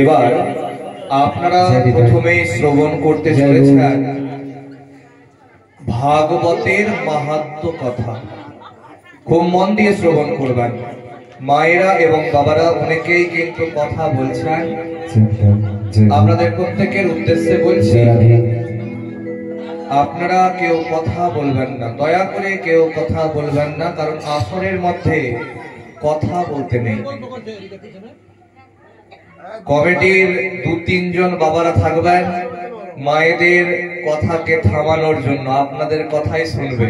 এবার আপনারা প্রথমে শ্রবণ করতে চলেছেন ভাগবতের মাহাত্ম্য কথা। খুব মন দিয়ে শ্রবণ করবেন। মায়েরা এবং বাবারা অনেকেই কিন্তু কথা বলছেন, আপনাদের প্রত্যেকের উদ্দেশ্যে বলছি, আপনারা কেউ কথা বলবেন না, দয়া করে কেউ কথা বলবেন না, কারণ আসরের মধ্যে কথা বলতে নেই। কমিটির 2-3 জন বাবারা থাকবেন মায়েদের কথাকে থামানোর জন্য, আপনাদের কথাই শুনবে,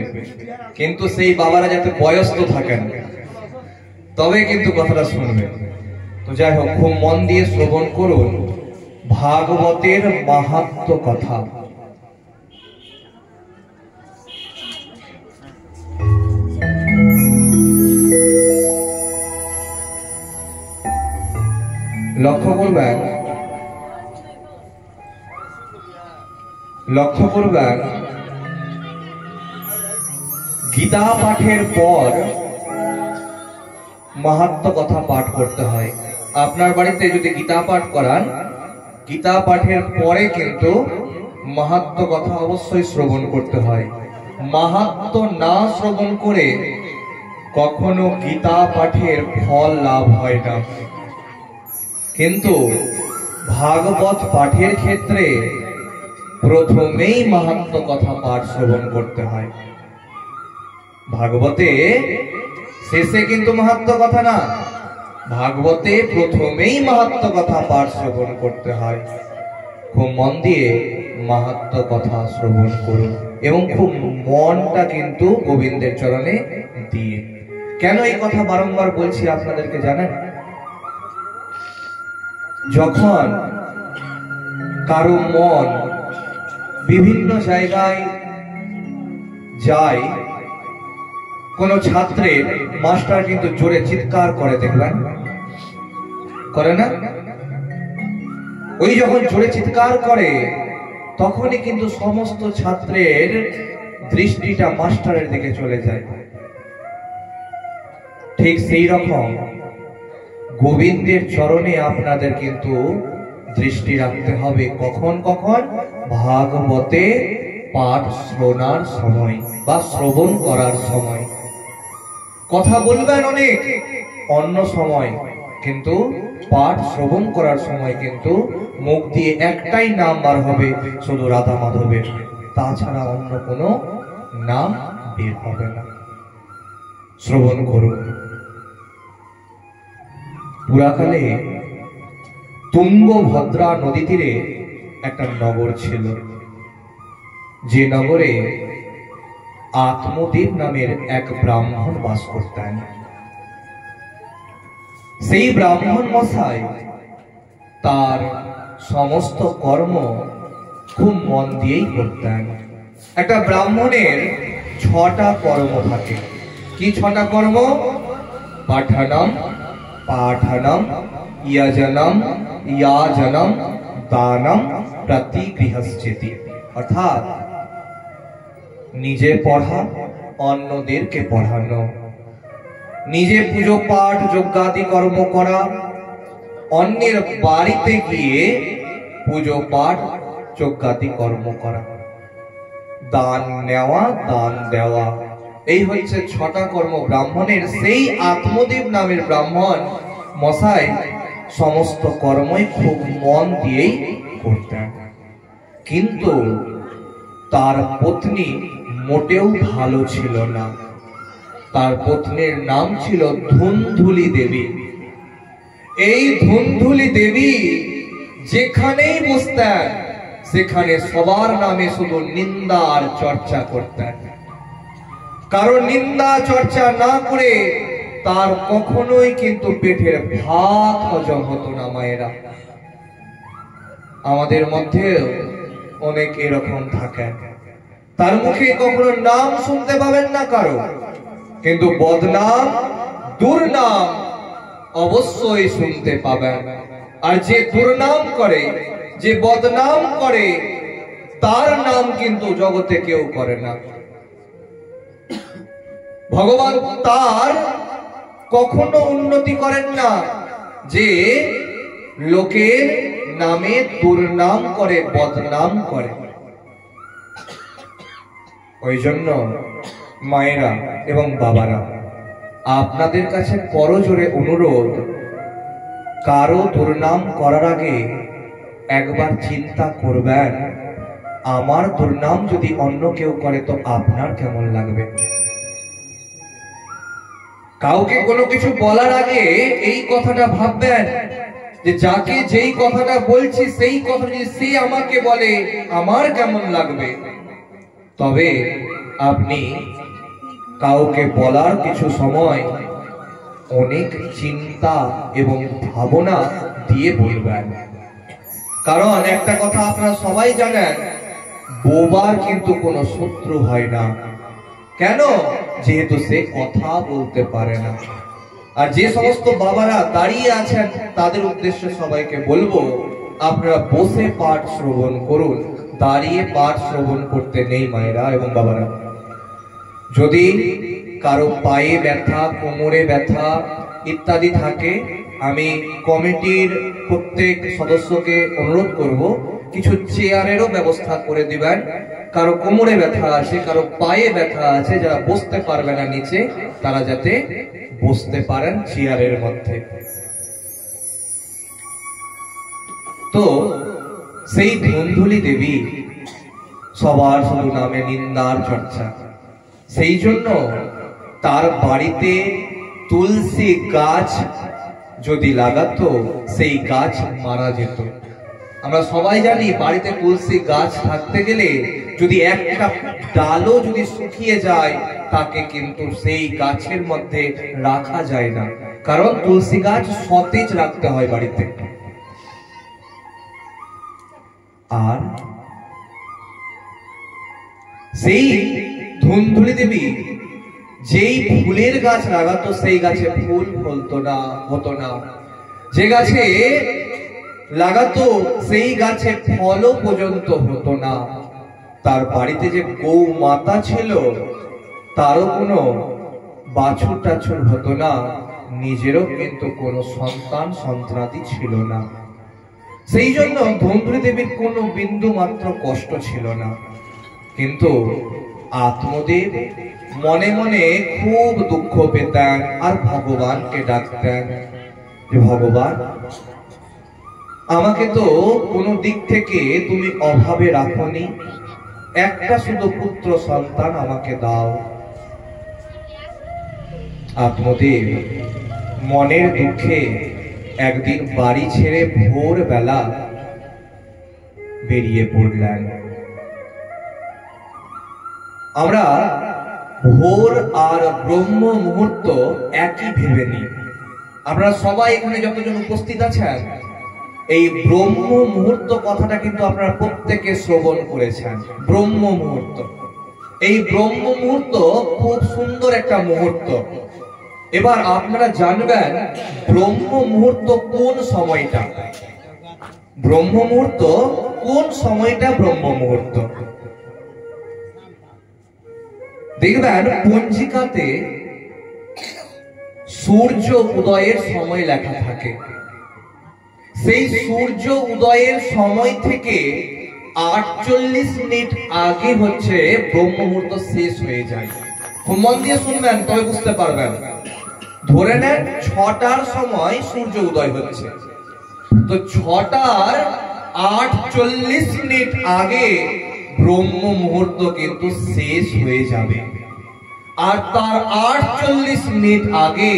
কিন্তু সেই বাবারা যাতে বয়স্ক থাকেন তবে কিন্তু কথাটা শুনবে। তো যাই হোক, খুব মন দিয়ে শ্রবণ করুন ভাগবতের মাহাত্ম্য কথা। লক্ষ্য করবেন গীতা পাঠের পর মাহাত্ম্য কথা পাঠ করতে হয়। আপনার বাড়িতে যদি গীতা পাঠ করান, গীতা পাঠের পরে কিন্তু মাহাত্ম্য কথা অবশ্যই শ্রবণ করতে হয়। মাহাত্ম্য না শ্রবণ করে কখনো গীতা পাঠের ফল লাভ হয় না। কিন্তু ভাগবত পাঠের ক্ষেত্রে প্রথমেই মাহাত্ম্য কথা পাঠ শ্রবণ করতে হয়। ভাগবতে শেষে কিন্তু মাহাত্ম্য কথা না, ভাগবতে প্রথমেই মাহাত্ম্য কথা পাঠ শ্রবণ করতে হয়। খুব মন দিয়ে মাহাত্ম্য কথা শ্রবণ করুন এবং খুব মনটা কিন্তু গোবিন্দের চরণে দিয়ে। কেন এই কথা বারংবার বলছি আপনাদেরকে জানেন? যখন কারো মন বিভিন্ন জায়গায় যায়, কোন ছাত্রের মাস্টার কিন্তু জোরে চিৎকার করে, দেখবেন করে না? ওই যখন জোরে চিৎকার করে তখনই কিন্তু সমস্ত ছাত্রের দৃষ্টিটা মাস্টারের দিকে চলে যায়। ঠিক সেই রকম গোবিন্দের চরণে আপনাদের কিন্তু দৃষ্টি রাখতে হবে। কখন কখন? ভাগবতে পাঠ শোনার সময় বা শ্রবণ করার সময়। কথা বলবেন অনেক অন্য সময়, কিন্তু পাঠ শ্রবণ করার সময় কিন্তু মুখ দিয়ে একটাই নাম বার হবে, শুধু রাধা মাধবের, তাছাড়া অন্য কোনো নাম বের হবে না। শ্রবণ করুন। পুরাকালে তুঙ্গভদ্রা নদী তীরে একটা নগর ছিল, যে নগরে আত্মদেব নামের এক ব্রাহ্মণ বাস করতেন। সেই ব্রাহ্মণ মশাই তার সমস্ত কর্ম খুব মন দিয়েই করতেন। একটা ব্রাহ্মণের 6টা কর্ম থাকে। কি 6টা কর্ম? পাঠনম, পাঠনম, ইয়াজনম, ইয়াজনম, দানম, প্রতিগৃহশ্চেতি। অর্থাৎ নিজে পড়া, অন্যদেরকে পড়ানো, নিজে পুজো পাঠ যজ্ঞাদি কর্ম করা, অন্যের বাড়িতে গিয়ে পুজো পাঠ যজ্ঞাদি কর্ম করা, দান নেওয়া, দান দেওয়া, এই হচ্ছে 6টা কর্ম ব্রাহ্মণের। সেই আত্মদেব নামের ব্রাহ্মণ মশাই সমস্ত কর্মই খুব মন দিয়েই করতেন। কিন্তু তার পত্নী মোটেও ভালো ছিল না। তার পত্নীর নাম ছিল ধুন্ধুলি দেবী। এই ধুন্ধুলি দেবী যেখানেই বসতেন সেখানে সবার নামে শুধু নিন্দা আর চর্চা করতেন। কারণ নিন্দা চর্চা না করে তার কখনোই কিন্তু পেটের ভাত হজম হতো না। মায়েরা, আমাদের মধ্যে অনেক এরকম থাকেন, তার মুখে কখনো নাম শুনতে পাবেন না কারো, কিন্তু বদনাম, দুর্নাম অবশ্যই শুনতে পাবেন। আর যে দুর্নাম করে, যে বদনাম করে, তার নাম কিন্তু জগতে কেউ করে না। ভগবান তার কখনো উন্নতি করেন না যে লোকের নামে দুর্নাম করে, বদনাম করে। ওই জন্য মায়েরা এবং বাবারা, আপনাদের কাছে করজোড়ে অনুরোধ, কারো দুর্নাম করার আগে একবার চিন্তা করবেন, আমার দুর্নাম যদি অন্য কেউ করে তো আপনার কেমন লাগবে। কাউকে কোনো কিছু বলার আগে এই কথাটা ভাববেন যে যাকে যেই কথাটা বলছি সেই কথা যদি সে আমাকে বলে আমার কেমন লাগবে। তবে আপনি কাউকে বলার কিছু সময় অনেক চিন্তা এবং ভাবনা দিয়ে বলবেন। কারণ একটা কথা আপনারা সবাই জানেন, বোবার কিন্তু কোনো শত্রু হয় না। কেন? যেহেতু সে কথা বলতে পারে না। আর যে সমস্ত বাবারা দাঁড়িয়ে আছেন তাদের উদ্দেশ্যে সবাইকে বলবো, আপনারা বসে পাঠ শ্রবণ করুন, দাঁড়িয়ে পাঠ শ্রবণ করতে নেই মায়েরা এবং বাবারা। যদি কারো পায়ে ব্যথা, কোমরে ব্যথা ইত্যাদি থাকে, আমি কমিটির প্রত্যেক সদস্যকে অনুরোধ করব কিছু চেয়ারেরও ব্যবস্থা করে দিবেন। কারো কোমরে ব্যথা আছে, কারো পায়ে ব্যথা আছে, যারা বসতে পারবে না নিচে, তারা যাতে বসতে পারেন চেয়ারের মধ্যে। তো সেই ধুন্ধুলি দেবী সবার শুধু নামে নিন্দার চর্চা। সেই জন্য তার বাড়িতে তুলসী গাছ যদি লাগাতো, সেই গাছ মারা যেত। আমরা সবাই জানি বাড়িতে তুলসী গাছ থাকতে গেলে যদি একটা ডালও যদি শুকিয়ে যায়, তাকে কিন্তু সেই গাছের মধ্যে রাখা যায় না। কারণ তুলসী গাছ সতেজ রাখতে হয় বাড়িতে। আর সেই ধুন্ধুলি দেবী যেই ফুলের গাছ লাগাতো, সেই গাছে ফুল ফলতো না, হতো না। যে গাছে লাগাতো সেই গাছে ফলও পর্যন্ত হতো না। তার বাড়িতে যে গৌ মাতা ছিল, তারও কোনো বাছুর টাছুর হতো না, নিজেরও কিন্তু কোনো সন্তান সন্তানাদি ছিল না। সেই জন্য ধুন্ধুলি দেবীর কোনো বিন্দু মাত্র কষ্ট ছিল না। কিন্তু আত্মদেব মনে মনে খুব দুঃখ পেতেন আর ভগবানকে ডাকতেন যে ভগবান, আমাকে তো কোনো দিক থেকে তুমি অভাবে রাখোনি, একটা শুধু পুত্র সন্তান আমাকে দাও। আত্মদেব মনের দুঃখে একদিন বাড়ি ছেড়ে ভোর বেলা বেরিয়ে পড়লেন। আমরা ভোর আর ব্রহ্ম মুহূর্ত একই ভেবে নিই। আপনারা সবাই এখানে যতজন উপস্থিত আছেন, এই ব্রহ্ম মুহূর্ত কথাটা কিন্তু আপনারা প্রত্যেকে শ্রবণ করেছেন। ব্রহ্ম মুহূর্ত, এই ব্রহ্ম মুহূর্ত খুব সুন্দর একটা মুহূর্ত। এবার আপনারা জানবেন ব্রহ্ম মুহূর্ত কোন সময়টা, ব্রহ্ম মুহূর্ত কোন সময়টা ব্রহ্ম মুহূর্ত। দেখবেন পঞ্জিকাতে সূর্য উদয়ের সময় লেখা থাকে। সেই সূর্য উদয়ের সময় থেকে 48 মিনিট আগে হচ্ছে ব্রহ্ম মুহূর্ত শেষ হয়ে যায়। খুব মন দিয়ে শুনবেন, তবে বুঝতে পারবেন। ধরে নেন 6টার সময় সূর্য উদয় হচ্ছে, তো 6টার 48 মিনিট আগে ব্রহ্ম মুহূর্ত কিন্তু শেষ হয়ে যাবে। আর তার 48 মিনিট আগে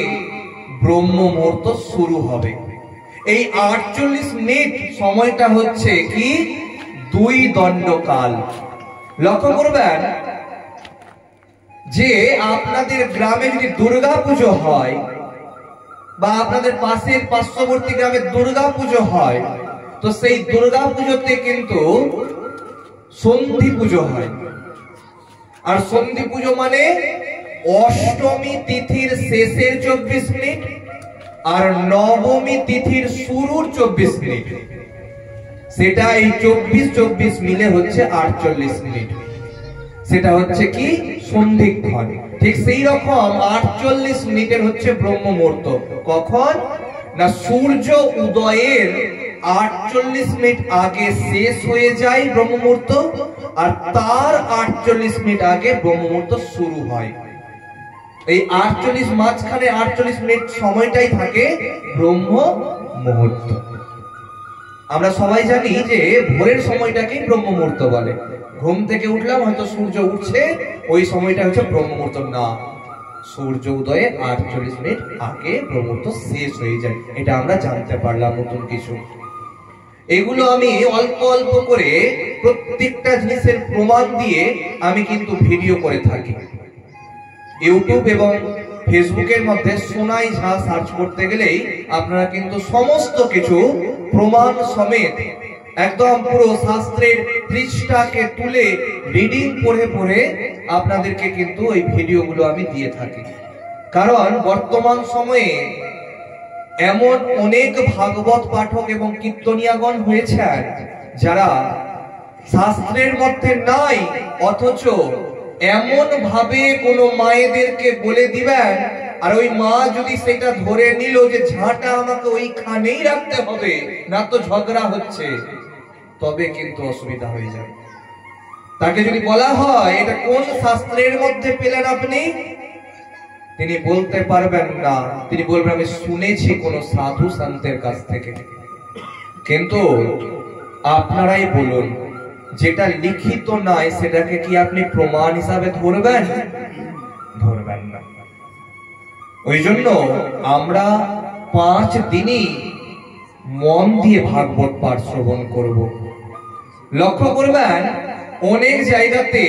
ব্রহ্ম মুহূর্ত শুরু হবে। এই 48 মিনিট সময়টা হচ্ছে কি 2 দণ্ডকাল। লক্ষ্য করবেন যে আপনাদের গ্রামে যদি দুর্গা পুজো হয়, বা আপনাদের পাশের পার্শ্ববর্তী গ্রামে দুর্গা পুজো হয়, তো সেই দুর্গা পুজোতে কিন্তু সন্ধি পুজো হয়। আর সন্ধি পুজো মানে অষ্টমী তিথির শেষের 24 মিনিট আর নবমী তিথির শুরুর 24 মিনিট। সেটা এই 24 মিলে হচ্ছে 48 মিনিট। সেটা হচ্ছে কি সন্ধিক্ষণ। ঠিক সেই রকম 48 মিনিটের হচ্ছে ব্রহ্ম মুহূর্ত। কখন? না সূর্য উদয়ের 48 মিনিট আগে শেষ হয়ে যায় ব্রহ্ম মুহূর্ত, আর তার 48 মিনিট আগে ব্রহ্ম মুহূর্ত শুরু হয়। এই 48 মাঝখানে 48 মিনিট সময়টাই থাকে ব্রহ্ম মুহূর্ত। আমরা সবাই জানি যে ভোরের সময়টাকে ব্রহ্ম মুহূর্ত বলে। ঘুম থেকে উঠলাম, হয়তো সূর্য উঠছে, ওই সময়টা হচ্ছে ব্রহ্ম মুহূর্ত না। সূর্য উদয়ে 48 মিনিট আগে ব্রহ্ম মুহূর্ত শেষ হয়ে যায়। এটা আমরা জানতে পারলাম নতুন কিছু। এগুলো আমি অল্প অল্প করে প্রত্যেকটা জিনিসের প্রমাণ দিয়ে আমি কিন্তু ভিডিও করে থাকি। ইউটিউব এবং ফেসবুকের মধ্যে সোনাই ঝা সার্চ করতে গেলেই আপনারা কিন্তু সমস্ত কিছু প্রমাণ সমেত একদম পুরো শাস্ত্রের পৃষ্ঠাকে তুলে রিডিং পড়ে পড়ে আপনাদেরকে কিন্তু এই ভিডিওগুলো আমি দিয়ে থাকি। কারণ বর্তমান সময়ে এমন অনেক ভাগবত পাঠক এবং কীর্তনিয়াগণ হয়েছেন যারা শাস্ত্রের মধ্যে নাই, অথচ এমন ভাবে কোন মায়েদেরকে বলে দিবেন, আর ওই মা যদি সেটা ধরে নিল যে ঝাঁটা আমাকে ওইখানেই রাখতে হবে, না তো ঝগড়া হচ্ছে, তবে কিন্তু অসুবিধা হয়ে যাবে। তাকে যদি বলা হয় এটা কোন শাস্ত্রের মধ্যে পেলেন আপনি, তিনি বলতে পারবেন না। তিনি বলবেন আমি শুনেছি কোন সাধু সন্তের কাছ থেকে। কিন্তু আপনারাই বলুন, যেটা লিখিত নয় সেটাকে কি আপনি প্রমাণ হিসাবে ধরবেন? ধরবেন না। ওই জন্য আমরা 5 দিনই মন দিয়ে ভাগবত পাঠ শ্রবণ করব। লক্ষ্য করবেন অনেক জায়গাতে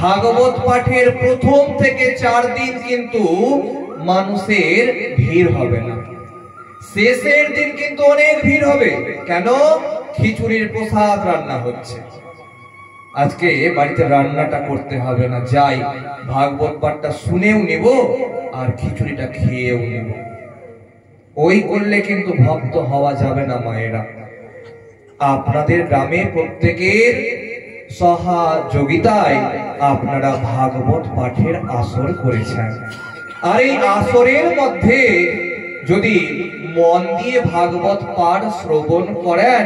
ভাগবত পাঠের প্রথম থেকে 4 দিন কিন্তু মানুষের ভিড় হবে না, শেষের দিন কিন্তু অনেক ভিড় হবে। কেন? খিচুড়ির প্রসাদ রান্না হচ্ছে। আজকে বাড়িতে রান্নাটা করতে হবে না, যাই ভাগবত পাঠটা শুনেও নেব আর খিচুড়িটা খেয়েও নেব। ওই করলে কিন্তু ভক্ত হওয়া যাবে না মায়েরা। আপনাদের গ্রামে প্রত্যেকের সহযোগিতায় আপনারা ভাগবত পাঠের আসর করেছেন, আর এই আসরের মধ্যে যদি মন দিয়ে ভাগবত পাঠ শ্রবণ করেন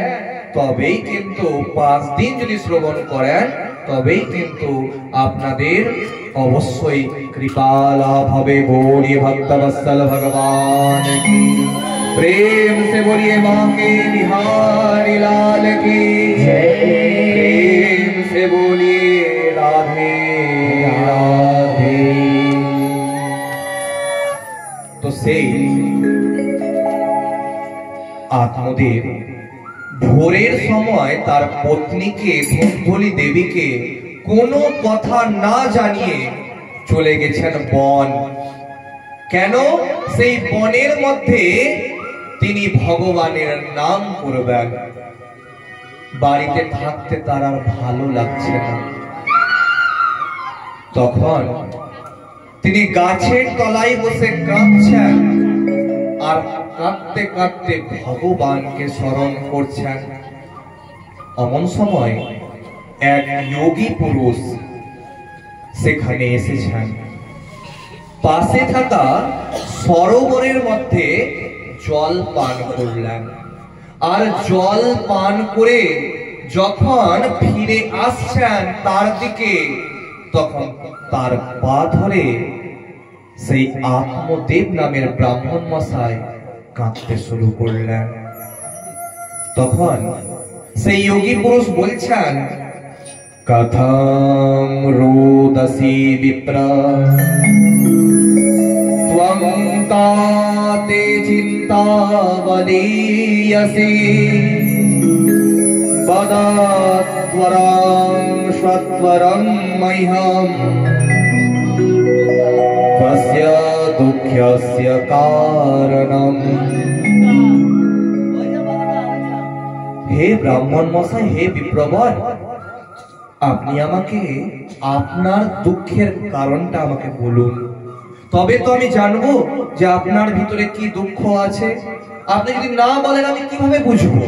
তবেই কিন্তু 5 দিন যদি শ্রবণ করেন তবেই কিন্তু আপনাদের অবশ্যই কৃপা লাভ হবে। बोलिए भक्तवत्सल भगवान की, प्रेम से बोलिए मां के बिहारी लाल की जय, प्रेम से बोलिए राधे राधे। तो সেই আত্মদেব ভোরের সময় তার পত্নীকে ধুন্ধুলি দেবীকে কোনো কথা না জানিয়ে চলে গেছেন বন। কেন? সেই বনের মধ্যে তিনি ভগবানের নাম করবেন। বাড়িতে থাকতে তার আর ভালো লাগছে না। তখন তিনি গাছের তলায় বসে কাঁদছেন, আর কাঁদতে কাঁদতে ভগবানকে স্মরণ করছেন। এমন সময় এক যোগী পুরুষ সেখানে এসেছেন। পাশে থাকা সরোবরের মধ্যে জল পান করলেন, আর জল পান করে যখন ফিরে আসছেন তার দিকে, তখন তার পা ধরে সেই আত্মদেব নামের ব্রাহ্মণ মশাই কাঁদতে শুরু করলেন। তখন সেই যোগী পুরুষ বলছেন, কথং রোদসি বিপ্র ত্বং তাতে চিন্তাবলীয়সি বদত্বরং সত্বরং মহ্যম তস্য দুঃখস্য কারণম। হে ব্রাহ্মণ মশাই, হে বিপ্রবর, আপনি আমাকে আপনার দুঃখের কারণটা আমাকে বলুন, তবে তো আমি জানবো যে আপনার ভিতরে কি দুঃখ আছে। আপনি যদি না বলেন আমি কিভাবে বুঝবো?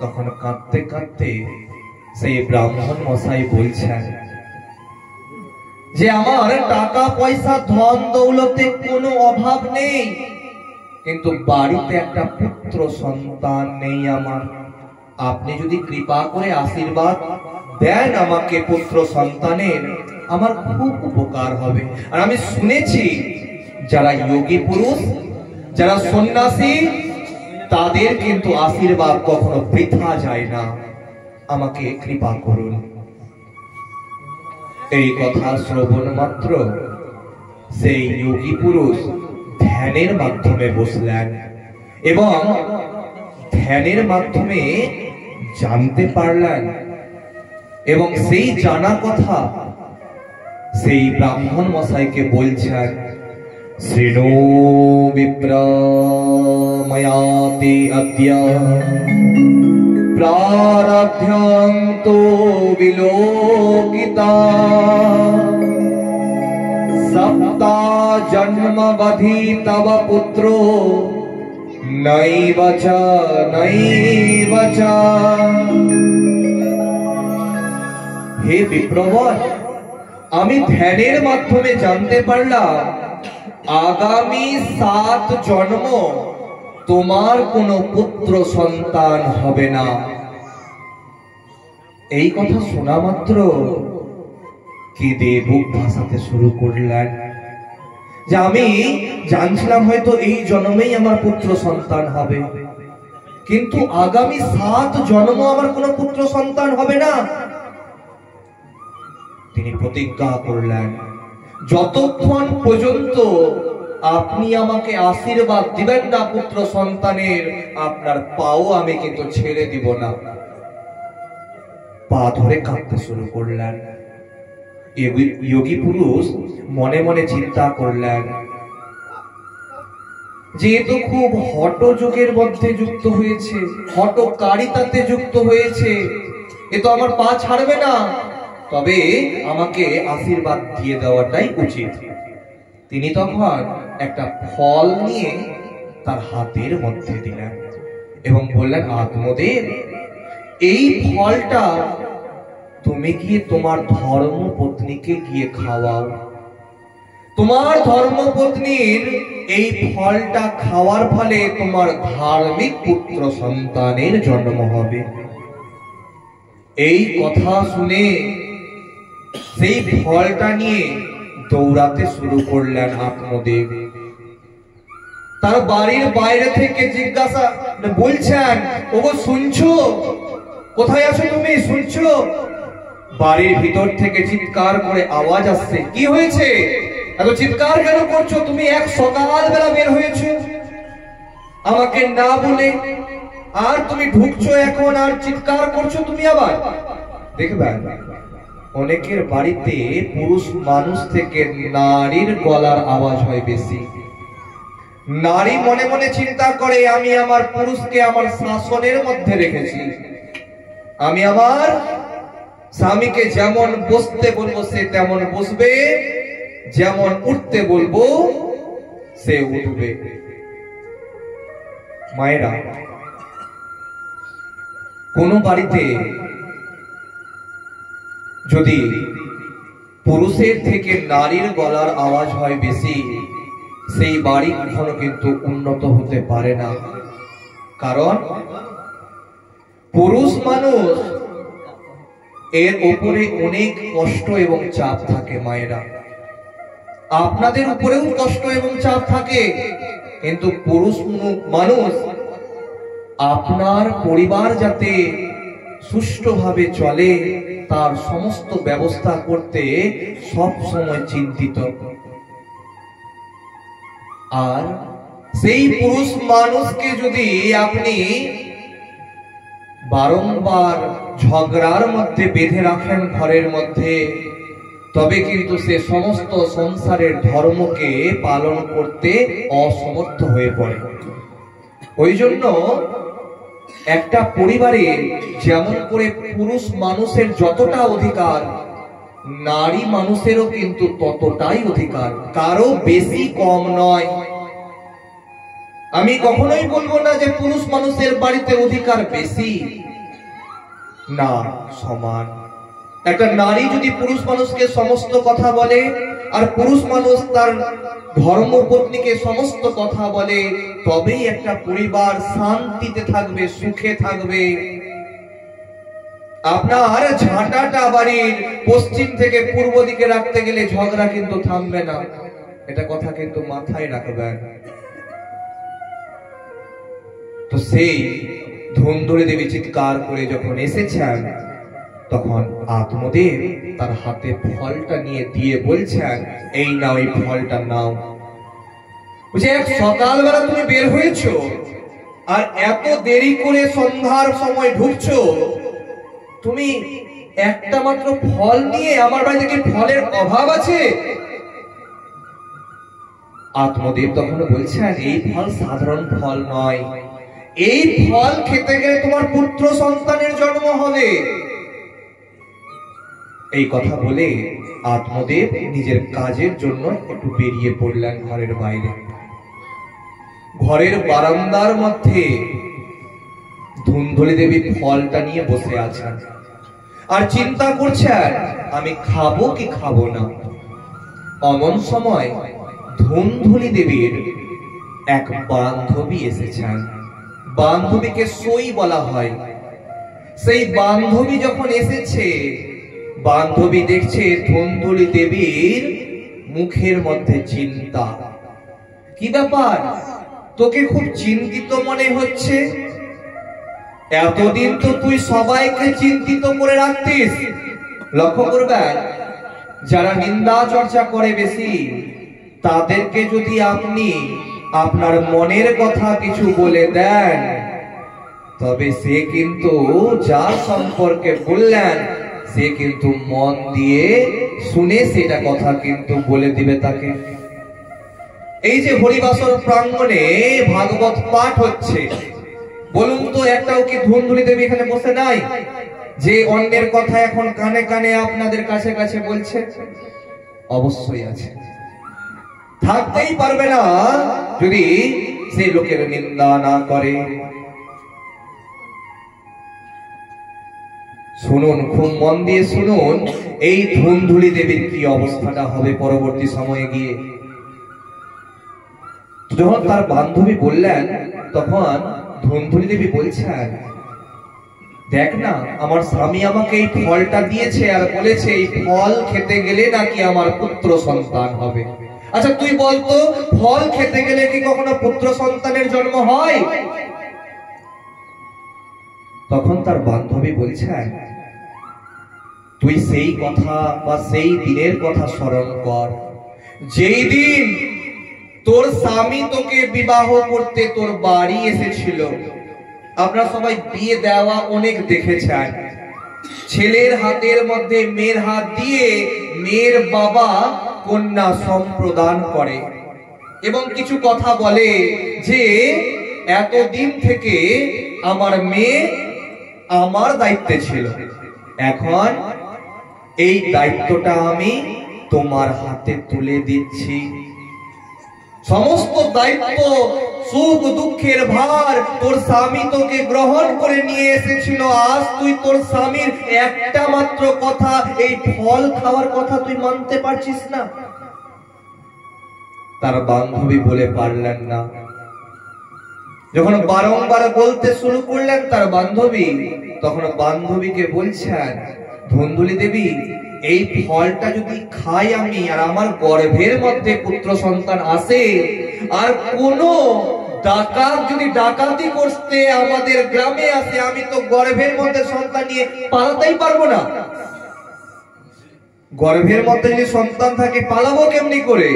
তখন কাঁদতে কাঁদতে সেই ব্রাহ্মণ মশাই বলছেন, যে আমার টাকা পয়সা ধন দৌলতে কোনো অভাব নেই, কিন্তু বাড়িতে একটা পুত্র সন্তান নেই আমার। আপনি যদি কৃপা করে আশীর্বাদ দেন আমাকে পুত্র সন্তানের, আমার খুব উপকার হবে। আর আমি শুনেছি যারা যোগী পুরুষ, যারা সন্ন্যাসী, তাদের কিন্তু আশীর্বাদ কখনো বৃথা যায় না। আমাকে কৃপা করুন। এই কথা শ্রবণ মাত্র সেই যোগী পুরুষ ধ্যানের মাধ্যমে বসলেন এবং ধ্যানের মাধ্যমে জানতে পারলেন, এবং সেই জানা কথা সেই ব্রাহ্মণ মশাইকে বলছেন, শ্রীণু বিপ্র ময়াতে অদ্য প্রারব্ধং তো বিলোকিতা সপ্তা জন্মবধি তব পুত্র নৈব চ নৈব চ। হে বিপ্রবর, আমি ধ্যানের মাধ্যমে জানতে পারলাম আগামী 7 জন্ম তোমার কোনো পুত্র সন্তান হবে না। এই কথা শোনা মাত্র কেঁদে বুক ভাসাতে শুরু করলেন যে আমি জানছিলাম হয়তো এই জন্মেই আমার পুত্র সন্তান হবে, কিন্তু আগামী 7 জন্ম আমার কোনো পুত্র সন্তান হবে না। তিনি প্রতিজ্ঞা করলেন, যতক্ষণ পর্যন্ত আপনি আমাকে আশীর্বাদ দিবেন না পুত্র সন্তানের, আপনার পাও আমি কিন্তু ছেড়ে দিব না। পা ধরে কাঁদতে শুরু করলেন। যোগী পুরুষ মনে মনে চিন্তা করলেন যে এ তো খুব হঠযোগের মধ্যে যুক্ত হয়েছে, হঠকারিতাতে যুক্ত হয়েছে, এ তো আমার পা ছাড়বে না, তবে আমাকে আশীর্বাদ দিয়ে দেওয়াটাই উচিত। তিনি তখন একটা ফল নিয়ে তার হাতের মধ্যে দিলেন এবং বললেন, আত্মদেব, এই ফলটা তুমি গিয়ে তোমার ধর্মপত্নীকে গিয়ে খাওয়াও। তোমার ধর্মপত্নীর এই ফলটা খাওয়ার ফলে তোমার ধার্মিক পুত্র সন্তানের জন্ম হবে। এই কথা শুনে সেই ফলটা নিয়ে দৌড়াতে শুরু করলেন আত্মদেব। তার বাড়ির বাইরে থেকে জিজ্ঞাসা বলছেন, ওগো শুনছো? কোথায় আছো তুমি? শুনছো? বাড়ির ভিতর থেকে চিৎকার করে আওয়াজ আসছে। কি হয়েছে? এত চিৎকার কেন করছো? তুমি এক সকালবেলা বের হয়েছো আমাকে না বলে, আর তুমি ঢুকছো এখন আর চিৎকার করছো তুমি আবার? দেখবেন অনেকের বাড়িতে পুরুষ মানুষ থেকে নারীর গলার আওয়াজ হয় বেশি। নারী মনে মনে চিন্তা করে, আমি আমার পুরুষকে আমার শাসনের মধ্যে রেখেছি, আমি আমার স্বামীকে যেমন বসতে বলবো সে তেমন বসবে, যেমন উঠতে বলবো সে উঠবে। মায়েরা, কোন বাড়িতে যদি পুরুষের থেকে নারীর গলার আওয়াজ হয় বেশি, সেই বাড়ি কখনো কিন্তু উন্নত হতে পারে না। কারণ পুরুষ মানুষ এর উপরে অনেক কষ্ট এবং চাপ থাকে। মায়েরা, আপনাদের উপরেও কষ্ট এবং চাপ থাকে, কিন্তু পুরুষ মানুষ আপনার পরিবার যাতে সুষ্ঠুভাবে চলে তার সমস্ত ব্যবস্থা করতে সব সময় চিন্তিত। আর সেই পুরুষ মানুষকে যদি আপনি বারংবার ঝগড়ার মধ্যে বেঁধে রাখেন ঘরের মধ্যে, তবে কিন্তু সে সমস্ত সংসারের ধর্মকে পালন করতে অসমর্থ হয়ে পড়ে। ওই জন্য একটা পরিবারে যেমন করে পুরুষ মানুষের যতটা অধিকার, নারী মানুষেরও কিন্তু ততটাই অধিকার, কারো বেশি কম নয়। আমি কখনোই বলবো না যে পুরুষ মানুষের বাড়িতে অধিকার বেশি, না, সমান। একটা নারী যদি পুরুষ মানুষকে সমস্ত কথা বলে, আর পুরুষ মানুষ তার ধর্মপত্নীকে সমস্ত কথা বলে, তবেই একটা পরিবার শান্তিতে থাকবে, সুখে থাকবে। আপনার ঝাঁটাটা বাড়ির পশ্চিম থেকে পূর্ব দিকে রাখতে গেলে ঝগড়া কিন্তু থামবে না, এটা কথা কিন্তু মাথায় রাখবেন। তো সেই ধুন্ধুলি দেবী চিৎকার করে যখন এসেছেন, তখন আত্মদেব তার হাতে ফলটা নিয়ে দিয়ে বলছেন, এই নাও, এই ফলটা নাও। বুঝে এক সকালবেলা তুমি বের হয়েছো, আর এত দেরি করে সন্ধ্যার সময় ঢুকছো, তুমি একটা মাত্র ফল নিয়ে আমার বাড়িতে কি ফলের অভাব আছে? আত্মদেব তখন বলছেন, এই ফল সাধারণ ফল নয়, এই ফল খেতে গেলে তোমার পুত্র সন্তানের জন্ম হবে। এই কথা বলে আত্মদেব নিজের কাজের জন্য একটু বেরিয়ে পড়লেন ঘরের বাইরে। ঘরের বারান্দার মধ্যে ধুন্ধুলি দেবী ফলটা নিয়ে বসে আছেন, আর চিন্তা করছেন আমি খাবো কি খাবো না। অমন সময় ধুন্ধুলি দেবীর এক বান্ধবী এসেছেন। বান্ধবীকে সই বলা হয়। সেই বান্ধবী যখন এসেছে, বান্ধবী দেখছে ধুন্ধুলি দেবীর মুখের মধ্যে চিন্তা। কি ব্যাপার, তোকে খুব চিন্তিত মনে হচ্ছে? এতদিন তো তুই সবাইকে চিন্তিত করে রাখতিস। লক্ষ্য করবেন, যারা নিন্দা চর্চা করে বেশি, তাদেরকে যদি আপনি আপনার মনের কথা কিছু বলে দেন, তবে সে কিন্তু যার সম্পর্কে বললেন, সে কিন্তু মন দিয়ে শুনে সেটা কথা কিন্তু বলে দিবে তাকে। এই যে হরিবাসর প্রাঙ্গণে ভাগবত পাঠ হচ্ছে, বলুন তো একটাও কি ধুন্ধুলি দেবী এখানে বসে নাই যে অন্যের কথা এখন কানে কানে আপনাদের কাছে কাছে বলছে? অবশ্যই আছে, থাকতেই পারবে না যদি সে লোকের নিন্দা না করে। শুনুন, খুব মন দিয়ে শুনুন, এই ধুন্ধুলি দেবীর কি অবস্থাটা হবে পরবর্তী সময়ে গিয়ে। যখন তার বান্ধবী বললেন, তখন ধুন্ধুলি দেবী বলছেন, দেখ না, আমার স্বামী আমাকে এই ফলটা দিয়েছে আর বলেছে এই ফল খেতে গেলে নাকি আমার পুত্র সন্তান হবে। আচ্ছা তুই বলতো, ফল খেতে গেলে কি কখনো পুত্র সন্তানের জন্ম হয়? তখন তার বান্ধবী বলছেন, তুই সেই কথা বা সেই দিনের কথা স্মরণ কর, যেই দিন তোর স্বামী তোকে বিবাহ করতে তোর বাড়ি এসেছিল। আপনারা সবাই বিয়ে দেওয়া অনেক দেখেছেন, ছেলের হাতের মধ্যে মেয়ের হাত দিয়ে মেয়ের বাবা কন্যা সম্প্রদান করে এবং কিছু কথা বলে যে এতদিন থেকে আমার মেয়ে আমার দায়িত্বে ছিল, এখন এই দায়িত্বটা আমি তোমার হাতে তুলে দিচ্ছি। সমস্ত দায়িত্ব, সুখ দুঃখের ভার তোর স্বামী তোকে গ্রহণ করে নিয়ে এসেছিল। আজ তুই তোর স্বামীর একটা মাত্র কথা, এই ফল খাওয়ার কথা তুই মানতে পারছিস না। তার বান্ধবী বলে পারলেন না। যখন বারংবার বলতে শুরু করলেন তার বান্ধবী, তখন বান্ধবীকে বলছেন, ধুন্ধুলি দেবী, এই ফলটা যদি খাই আমি আর আমার গর্ভের মধ্যে পুত্র সন্তান আসে, আর কোন ডাকাত যদি ডাকাতি করতে আমাদের গ্রামে আসে, আমি তো গর্ভের মধ্যে সন্তান নিয়ে পালাতেই পারবো না। গর্ভের মধ্যে যদি সন্তান থাকে পালাবো কেমনি করে?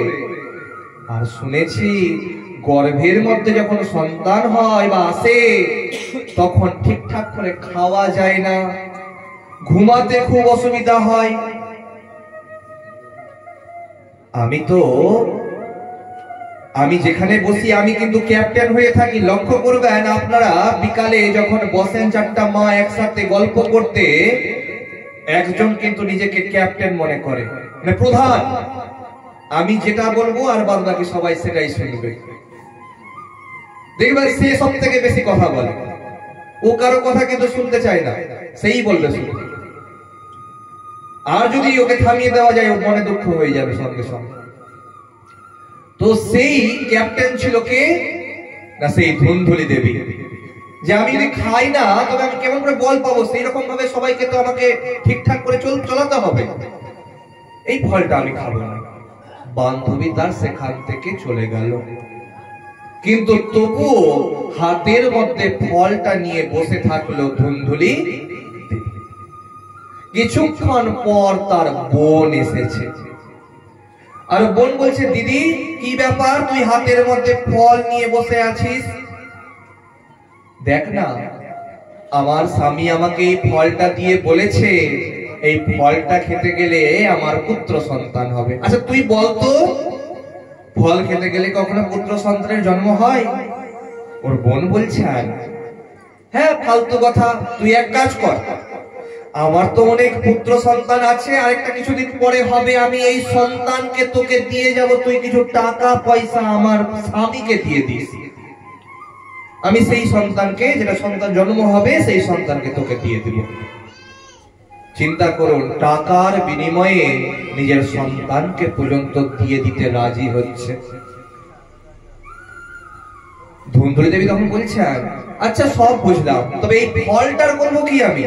আর শুনেছি গর্ভের মধ্যে যখন সন্তান হয় বা আসে, তখন ঠিকঠাক করে খাওয়া যায় না, ঘুমাতে খুব অসুবিধা হয়। আমি যেখানে বসি আমি কিন্তু ক্যাপ্টেন হয়ে থাকি। লক্ষ্য করবেন আপনারা, বিকালে যখন বসেন চারটা মা একসাথে গল্প করতে, একজন কিন্তু নিজেকে ক্যাপ্টেন মনে করে, মানে প্রধান। আমি যেটা বলবো আর বাদ বাকি সবাই সেটাই শুনবে। দেখবেন সে সব থেকে বেশি কথা বলে, ও কারো কথা কিন্তু শুনতে চায় না, সেই বলবে শুধু। আর যদি ওকে থামিয়ে দেওয়া যায় ওর মনে দুঃখ হয়ে যাবে সঙ্গে সঙ্গে। তো সেই ক্যাপ্টেন ছিল কে না, সেই ধুন্ধুলি দেবী। যে আমি যদি খাই না তবে আমি কেমন করে বল পাবো, সেই রকম ভাবে সবাইকে তো আমাকে ঠিকঠাক করে চলাতে হবে, এই ফলটা আমি খাবো না। বান্ধবী তার সেখান থেকে চলে গেল, কিন্তু তবুও হাতের মধ্যে ফলটা নিয়ে বসে থাকলো ধুন্ধুলি। কিছুক্ষণ পর তার বোন এসেছে, আর বোন বলছে, দিদি কি ব্যাপার, তুই হাতের মধ্যে ফল নিয়ে বসে আছিস? দেখ না, আমার স্বামী আমাকে এই ফলটা দিয়ে বলেছে এই ফলটা খেতে গেলে আমার পুত্র সন্তান হবে। আচ্ছা তুই বলতো, ফল খেতে গেলে কখনো পুত্র সন্তানের জন্ম হয়? ওর বোন বলছে, হ্যাঁ ফালতু কথা, তুই এক কাজ কর, আমার তো অনেক পুত্র সন্তান আছে, আরেকটা কিছুদিন পরে হবে, আমি এই সন্তানকে তোকে দিয়ে যাব, তুই কিছু টাকা পয়সা আমার স্বামীকে দিয়ে দিস, আমি সেই সন্তানকে, যেটা সন্তান জন্ম হবে সেই সন্তানকে তোকে দিয়ে দিব। চিন্তা করুন, টাকার বিনিময়ে নিজের সন্তানকে পর্যন্ত দিয়ে দিতে রাজি হচ্ছে। ধুন্ধুলি দেবী তখন বলছেন, আচ্ছা সব বুঝলাম, তবে এই ফলটার করবো কি আমি?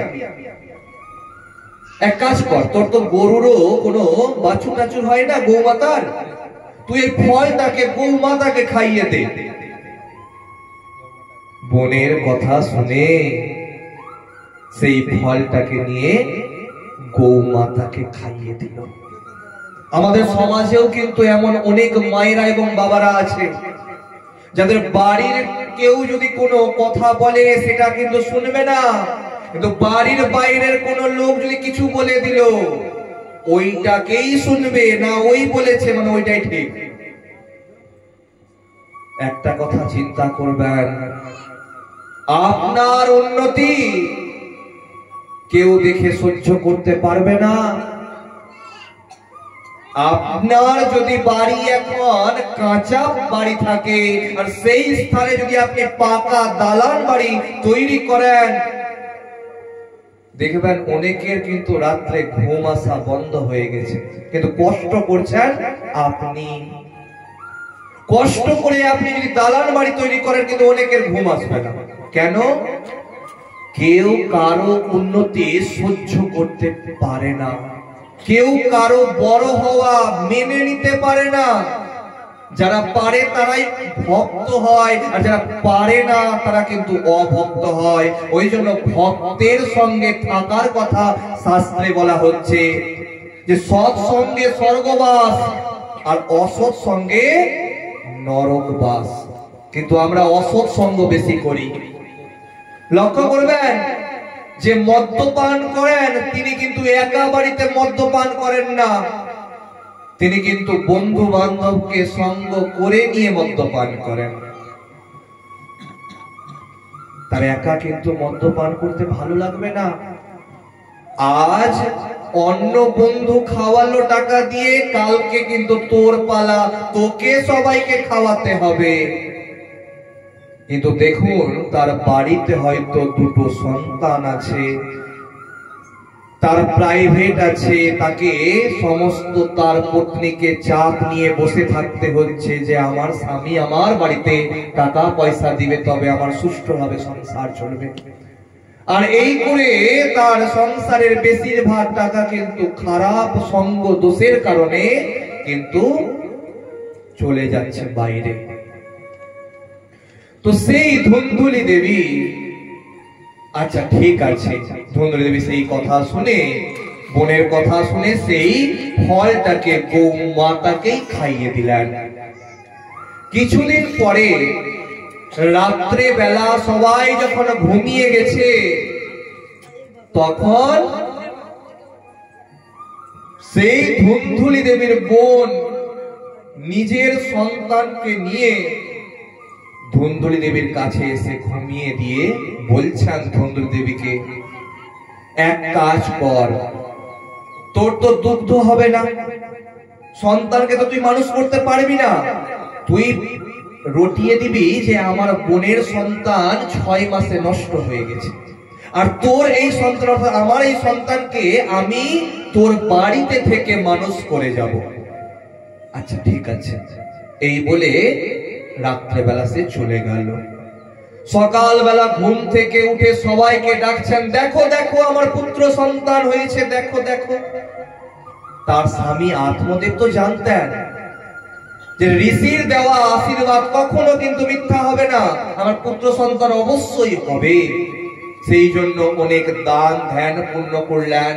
এক কাজ কর, তোর তো গরুরও কোনো বাছুর টাছুর হয় না, গৌমাতার, তুই এই ফলটাকে গৌমাতাকে খাইয়ে দে। বোনের কথা শুনে সেই ফলটাকে নিয়ে গৌমাতাকে খাইয়ে দিল। আমাদের সমাজেও কিন্তু এমন অনেক মায়েরা এবং বাবারা আছে যাদের বাড়ির কেউ যদি কোনো কথা বলে সেটা কিন্তু শুনবে না, কিন্তু বাড়ির বাইরের কোন লোক যদি কিছু বলে দিল ওইটাকেই শুনবে, না ওই বলেছে মানে ওইটাই ঠিক। একটা কথা চিন্তা করবেন, আপনার উন্নতি কেউ দেখে সহ্য করতে পারবে না। আপনার যদি বাড়ি এখন কাঁচা বাড়ি থাকে আর সেই স্থানে যদি আপনি পাকা দালান বাড়ি তৈরি করেন, দেখবেন অনেকের কিন্তু রাত্রে ঘুম আসা বন্ধ হয়ে গেছে, কিন্তু কষ্ট করছেন আপনি। কষ্ট করে আপনি যদি দালান বাড়ি তৈরি করেন কিন্তু অনেকের ঘুম আসবে না। কেন? কেউ কারো উন্নতি সহ্য করতে পারে না, কেউ কারো বড় হওয়া মেনে নিতে পারে না। যারা পারে তারাই ভক্ত হয়, আর যারা পারে না তারা কিন্তু অভক্ত হয়। ওই জন্য ভক্তের সঙ্গে থাকার কথা শাস্ত্রে বলা হচ্ছে যে সৎ সঙ্গে স্বর্গবাস আর অসৎ সঙ্গে নরকবাস। কিন্তু আমরা অসৎ সঙ্গ বেশি করি। লক্ষ্য করবেন, যে মদ্যপান করেন তিনি কিন্তু একা বাড়িতে মদ্যপান করেন না, তিনি কিন্তু বন্ধু বান্ধবকে সঙ্গ করে নিয়ে মদ্যপান করেন। তার একা কিন্তু মদ্যপান করতে ভালো লাগবে না। আজ অন্য বন্ধু খাওয়ালো টাকা দিয়ে, কালকে কিন্তু তোর পালা, তোকে সবাইকে খাওয়াতে হবে। কিন্তু দেখুন, তার বাড়িতে হয়তো দুটো সন্তান আছে, তার প্রাইভেট আছে, তাকে সমস্ত তার পত্নীকে চাপ নিয়ে বসে থাকতে হচ্ছে যে আমার স্বামী আমার বাড়িতে টাকা পয়সা দিবে তবে আমার সুষ্ঠুভাবে সংসার চলবে। আর এই করে তার সংসারের বেশিরভাগ টাকা কিন্তু খারাপ সঙ্গ দোষের কারণে কিন্তু চলে যাচ্ছে বাইরে। তো সেই ধুন্ধুলি দেবী, আচ্ছা ঠিক আছে, ধুন্ধুলি দেবী সেই কথা শুনে, বোনের কথা শুনে সেই ফলটাকে গৌ মাতাকেই খাইয়ে দিলেন। কিছুদিন পরে রাত্রে বেলা সবাই যখন ঘুমিয়ে গেছে, তখন সেই ধুন্ধুলি দেবীর বোন নিজের সন্তানকে নিয়ে ধুন্ধুলি দেবীর কাছে এসে ঘুমিয়ে দিয়ে বলছেন ধুন্ধুলি দেবীকে, এক কাজ কর, তোর তো দুগ্ধ হবে না, সন্তানকে তো তুই মানুষ করতে পারবি না, তুই রটিয়ে দিবি যে আমার বোনের সন্তান 6 মাসে নষ্ট হয়ে গেছে, আর তোর এই সন্তান অর্থাৎ আমার এই সন্তানকে আমি তোর বাড়িতে থেকে মানুষ করে যাব। আচ্ছা ঠিক আছে, এই বলে রাত্রেবেলা সে চলে গেল। সকালবেলা ঘুম থেকে উঠে সবাইকে ডাকছেন, দেখো দেখো আমার পুত্র সন্তান হয়েছে, দেখো দেখো। তার স্বামী আত্মদেব তো জানতেন যে ঋষির দেওয়া আশীর্বাদ কখনো কিন্তু মিথ্যা হবে না, আমার পুত্র সন্তান অবশ্যই হবে। সেই জন্য অনেক দান ধ্যান পূর্ণ করলেন,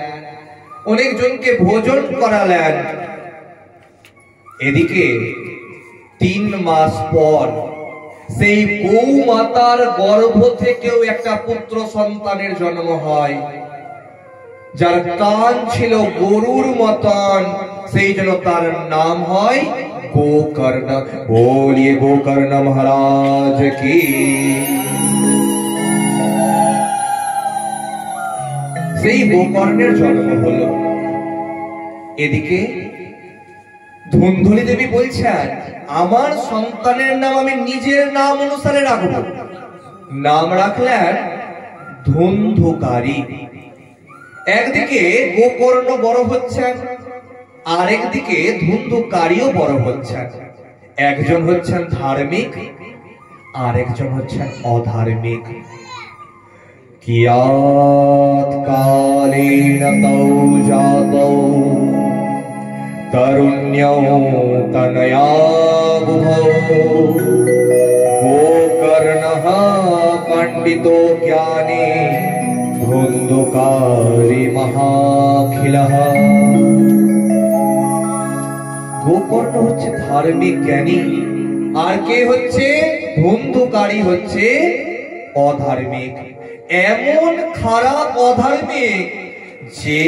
অনেক জনকে ভোজন করালেন। এদিকে 3 মাস পর সেই গৌ মাতার গর্ভ থেকেও একটা পুত্র সন্তানের জন্ম হয়, যার কান ছিল গরুর মতন, সেই জন্য তার নাম হয় গোকর্ণ। বলিয়ে গোকর্ণ মহারাজ কি। সেই গোকর্ণের জন্ম হলো। এদিকে ধুন্ধুলি দেবী বলছেন, আমার সন্তানের নাম আমি নিজের নাম অনুসারে রাখব। নাম রাখলেন ধুন্ধুকারী। একদিকে গোকর্ণ বড় হচ্ছেন, আরেকদিকে ধুন্ধুকারীও বড় হচ্ছেন। একজন হচ্ছেন ধার্মিক, আরেকজন হচ্ছেন অধার্মিক। কিয়াত কালেন তৌ জাতৌ তরুণ্যৌ তনয়া বুভৌ গোকর্ণঃ পণ্ডিতো জ্ঞানে ধুন্ধুকারী মহাখিলঃ। গোকর্ণ হচ্ছে ধার্মিক জ্ঞানী, আর কে হচ্ছে ধুন্ধুকারী হচ্ছে অধার্মিক। এমন খারাপ অধার্মিক যে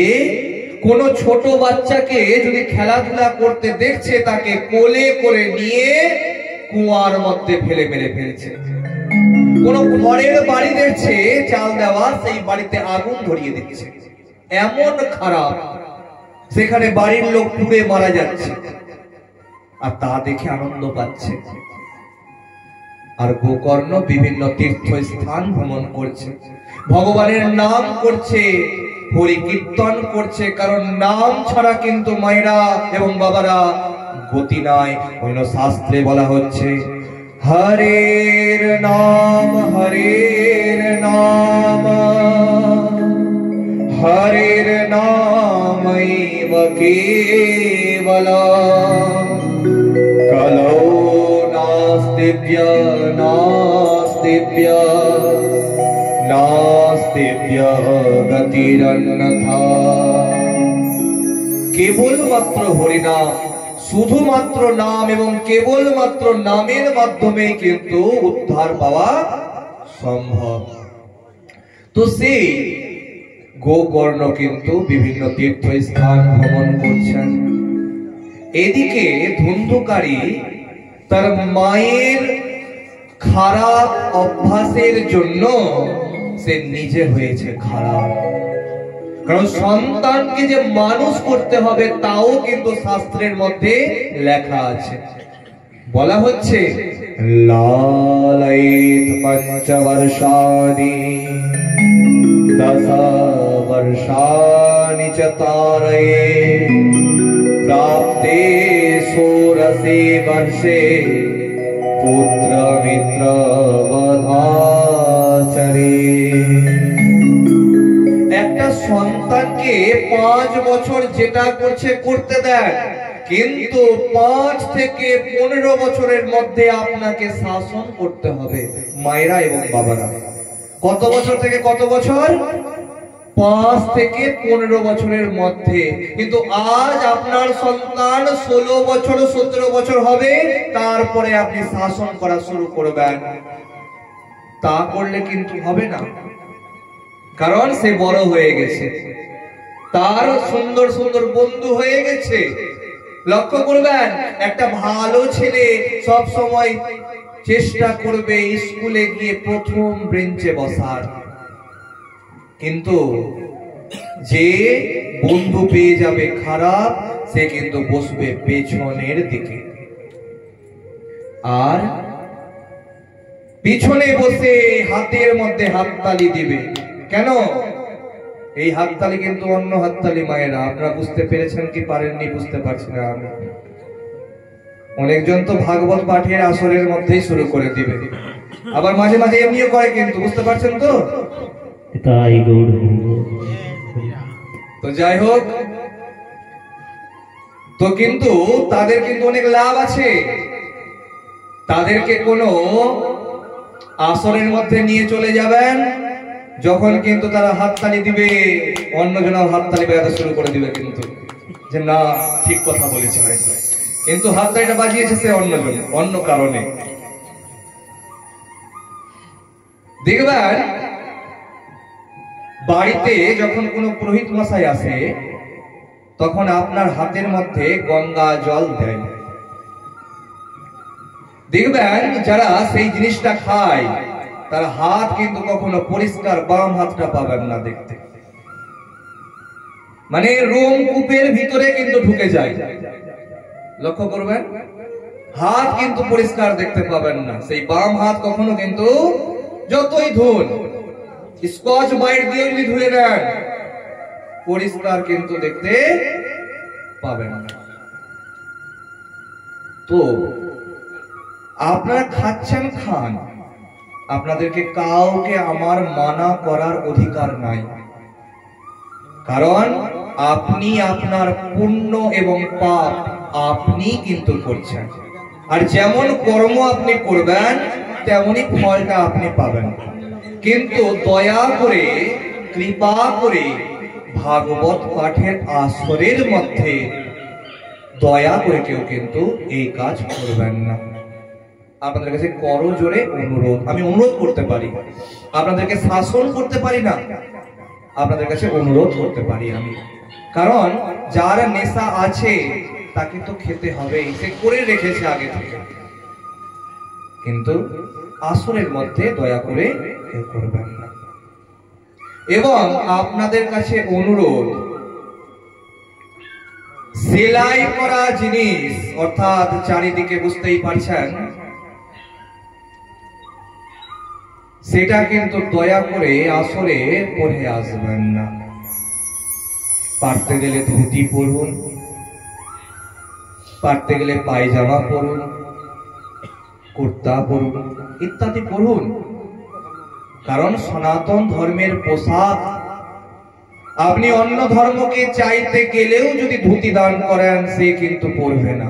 কোন ছোট বাচ্চাকে যদি খেলাধুলা করতে দেখছে তাকে কোলে করে নিয়ে কুয়ার মধ্যে ফেলে মেরে ফেলছে। কোন ঘরের বাড়ি দেখছে চাল দেওয়া, সেই বাড়িতে আগুন ধরিয়ে দিচ্ছে। এমন খারাপ, সেখানে বাড়ির লোক পুড়ে মারা যাচ্ছে, আর তা দেখে আনন্দ পাচ্ছে। আর গোকর্ণ বিভিন্ন তীর্থস্থান ভ্রমণ করছে, ভগবানের নাম করছে, হরি কীর্তন করছে, কারণ নাম ছাড়া কিন্তু মায়েরা এবং বাবারা গতি নাই। অন্য শাস্ত্রে বলা হচ্ছে হরের নাম হরের নাম হরের নামৈব কেবলম কলৌ নাস্তিভ্য নাস্তিভ্য নাস্তিভ্য গতিরন্যথা। কেবলমাত্র হরিনাম, শুধুমাত্র নাম এবং কেবলমাত্র নামের মাধ্যমে কিন্তু উদ্ধার পাওয়া সম্ভব। তো সেই গোকর্ণ কিন্তু বিভিন্ন তীর্থস্থান ভ্রমণ করছেন। এদিকে ধুন্ধুকারী তার মায়ের খারাপ অভ্যাসের জন্য সে নিজে হয়েছে খারাপ। কারণ সন্তানকে যে মানুষ করতে হবে তাও কিন্তু শাস্ত্রের মধ্যে লেখা আছে। বলা হচ্ছে লালয়িত পঞ্চবর্ষাণি দশ বর্ষাণি চ তারয়ে প্রাপ্তে ষোড়শে বর্ষে পুত্র মিত্র বধাচরে। একটা সন্তানকে 5 বছর যেটা করছে করতে দেন, কিন্তু 5 থেকে 15 বছরের মধ্যে আপনাকে শাসন করতে হবে মায়েরা এবং বাবারা। কত বছর থেকে কত বছর? 5 থেকে 15 বছরের মধ্যে। কিন্তু আজ আপনার সন্তান 16 বছর 17 বছর হবে, তারপরে আপনি শাসন করা শুরু করবেন। তা করলে কিন্তু হবে না, কারণ সে বড় হয়ে গেছে, তার সুন্দর সুন্দর বন্ধু হয়ে গেছে। লক্ষ্য করবেন, একটা ভালো ছেলে সব সময় চেষ্টা করবে স্কুলে গিয়ে প্রথম বেঞ্চে বসার, কিন্তু যে বন্ধু পেয়ে যাবে খারাপ, সে কিন্তু বসবে পেছনের দিকে। আর পিছনে বসে হাতের মধ্যে হাততালি দিবে, কেন? এই হাততালি কিন্তু অন্য হাততালি মায়েরা। আপনারা বুঝতে পেরেছেন কি পারেননি বুঝতে পারছি না আমি। অনেকজন তো ভাগবত পাঠের আসরের মধ্যেই শুরু করে দিবে, আবার মাঝে মাঝে এমনিও করে, কিন্তু বুঝতে পারছেন তো? তাই গৌর তো যাই হোক, তো কিন্তু তাদের কিন্তু অনেক লাভ আছে। তাদেরকে কোনো আসরের মধ্যে নিয়ে চলে যাবেন, যখন কিন্তু তারা হাততালি দিবে, অন্যজনও হাততালি বাজাতে শুরু করে দিবে, কিন্তু যে না ঠিক কথা বলেছে হয়তো, কিন্তু হাততালিটা বাজিয়েছে সে অন্যজন, অন্য কারণে। দেখবেন বাড়িতে যখন কোনো পুরোহিত মশাই আসে, তখন আপনার হাতের মধ্যে গঙ্গা জল দেয়। দেখবেন যারা সেই জিনিসটা খায় তার হাত কিন্তু কখনো পরিষ্কার, বাম হাতটা পাবেন না দেখতে, মানে রোমকূপের ভিতরে কিন্তু ঢুকে যায়। লক্ষ্য করবেন, হাত কিন্তু পরিষ্কার দেখতে পাবেন না। সেই বাম হাত কখনো কিন্তু যতই ধুন, স্কচ বাইট দিয়ে যদি ধুয়ে নেন, পরিষ্কার কিন্তু দেখতে পাবেন না। তো আপনারা খাচ্ছেন, খান, আপনাদেরকে কাউকে আমার মানা করার অধিকার নাই, কারণ আপনি আপনার পুণ্য এবং পাপ আপনি কিন্তু করছেন, আর যেমন কর্ম আপনি করবেন তেমনি ফলটা আপনি পাবেন। কিন্তু দয়া করে, কৃপা করে ভাগবত পাঠের আসরের মধ্যে দয়া করে কেউ কিন্তু এই কাজ করবেন না। আপনাদের কাছে করজোরে অনুরোধ, আমি অনুরোধ করতে পারি, আপনাদেরকে শাসন করতে পারি না, আপনাদের কাছে অনুরোধ করতে পারি আমি, কারণ যার নেশা আছে তাকে তো খেতে হবে, সে করে রেখেছে আগে থেকে। কিন্তু আসরের মধ্যে দয়া করে কেউ করবেন না। এবং আপনাদের কাছে অনুরোধ, সেলাই করা জিনিস, অর্থাৎ চারিদিকে বুঝতেই পারছেন, সেটা কিন্তু দয়া করে আসরে পরে আসবেন না। পারতে গেলে ধুতি পরুন, পারতে গেলে পায়জামা পরুন, কুর্তা পরুন, ইত্যাদি পরুন, কারণ সনাতন ধর্মের পোশাক। আপনি অন্য ধর্মকে চাইতে গেলেও যদি ধুতি দান করেন, সে কিন্তু পরবে না।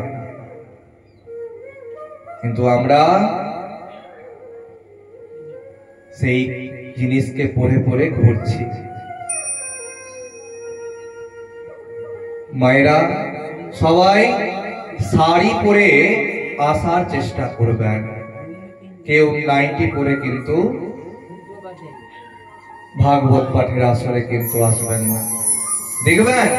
কিন্তু আমরা সেই জিনিসকে পরে পরে ঘুরছি। মায়েরা সবাই শাড়ি পরে আসার চেষ্টা করবেন, কেউ নাইটি পরে কিন্তু ভাগবত পাঠের আসরে কিন্তু আসবেন না। দেখবেন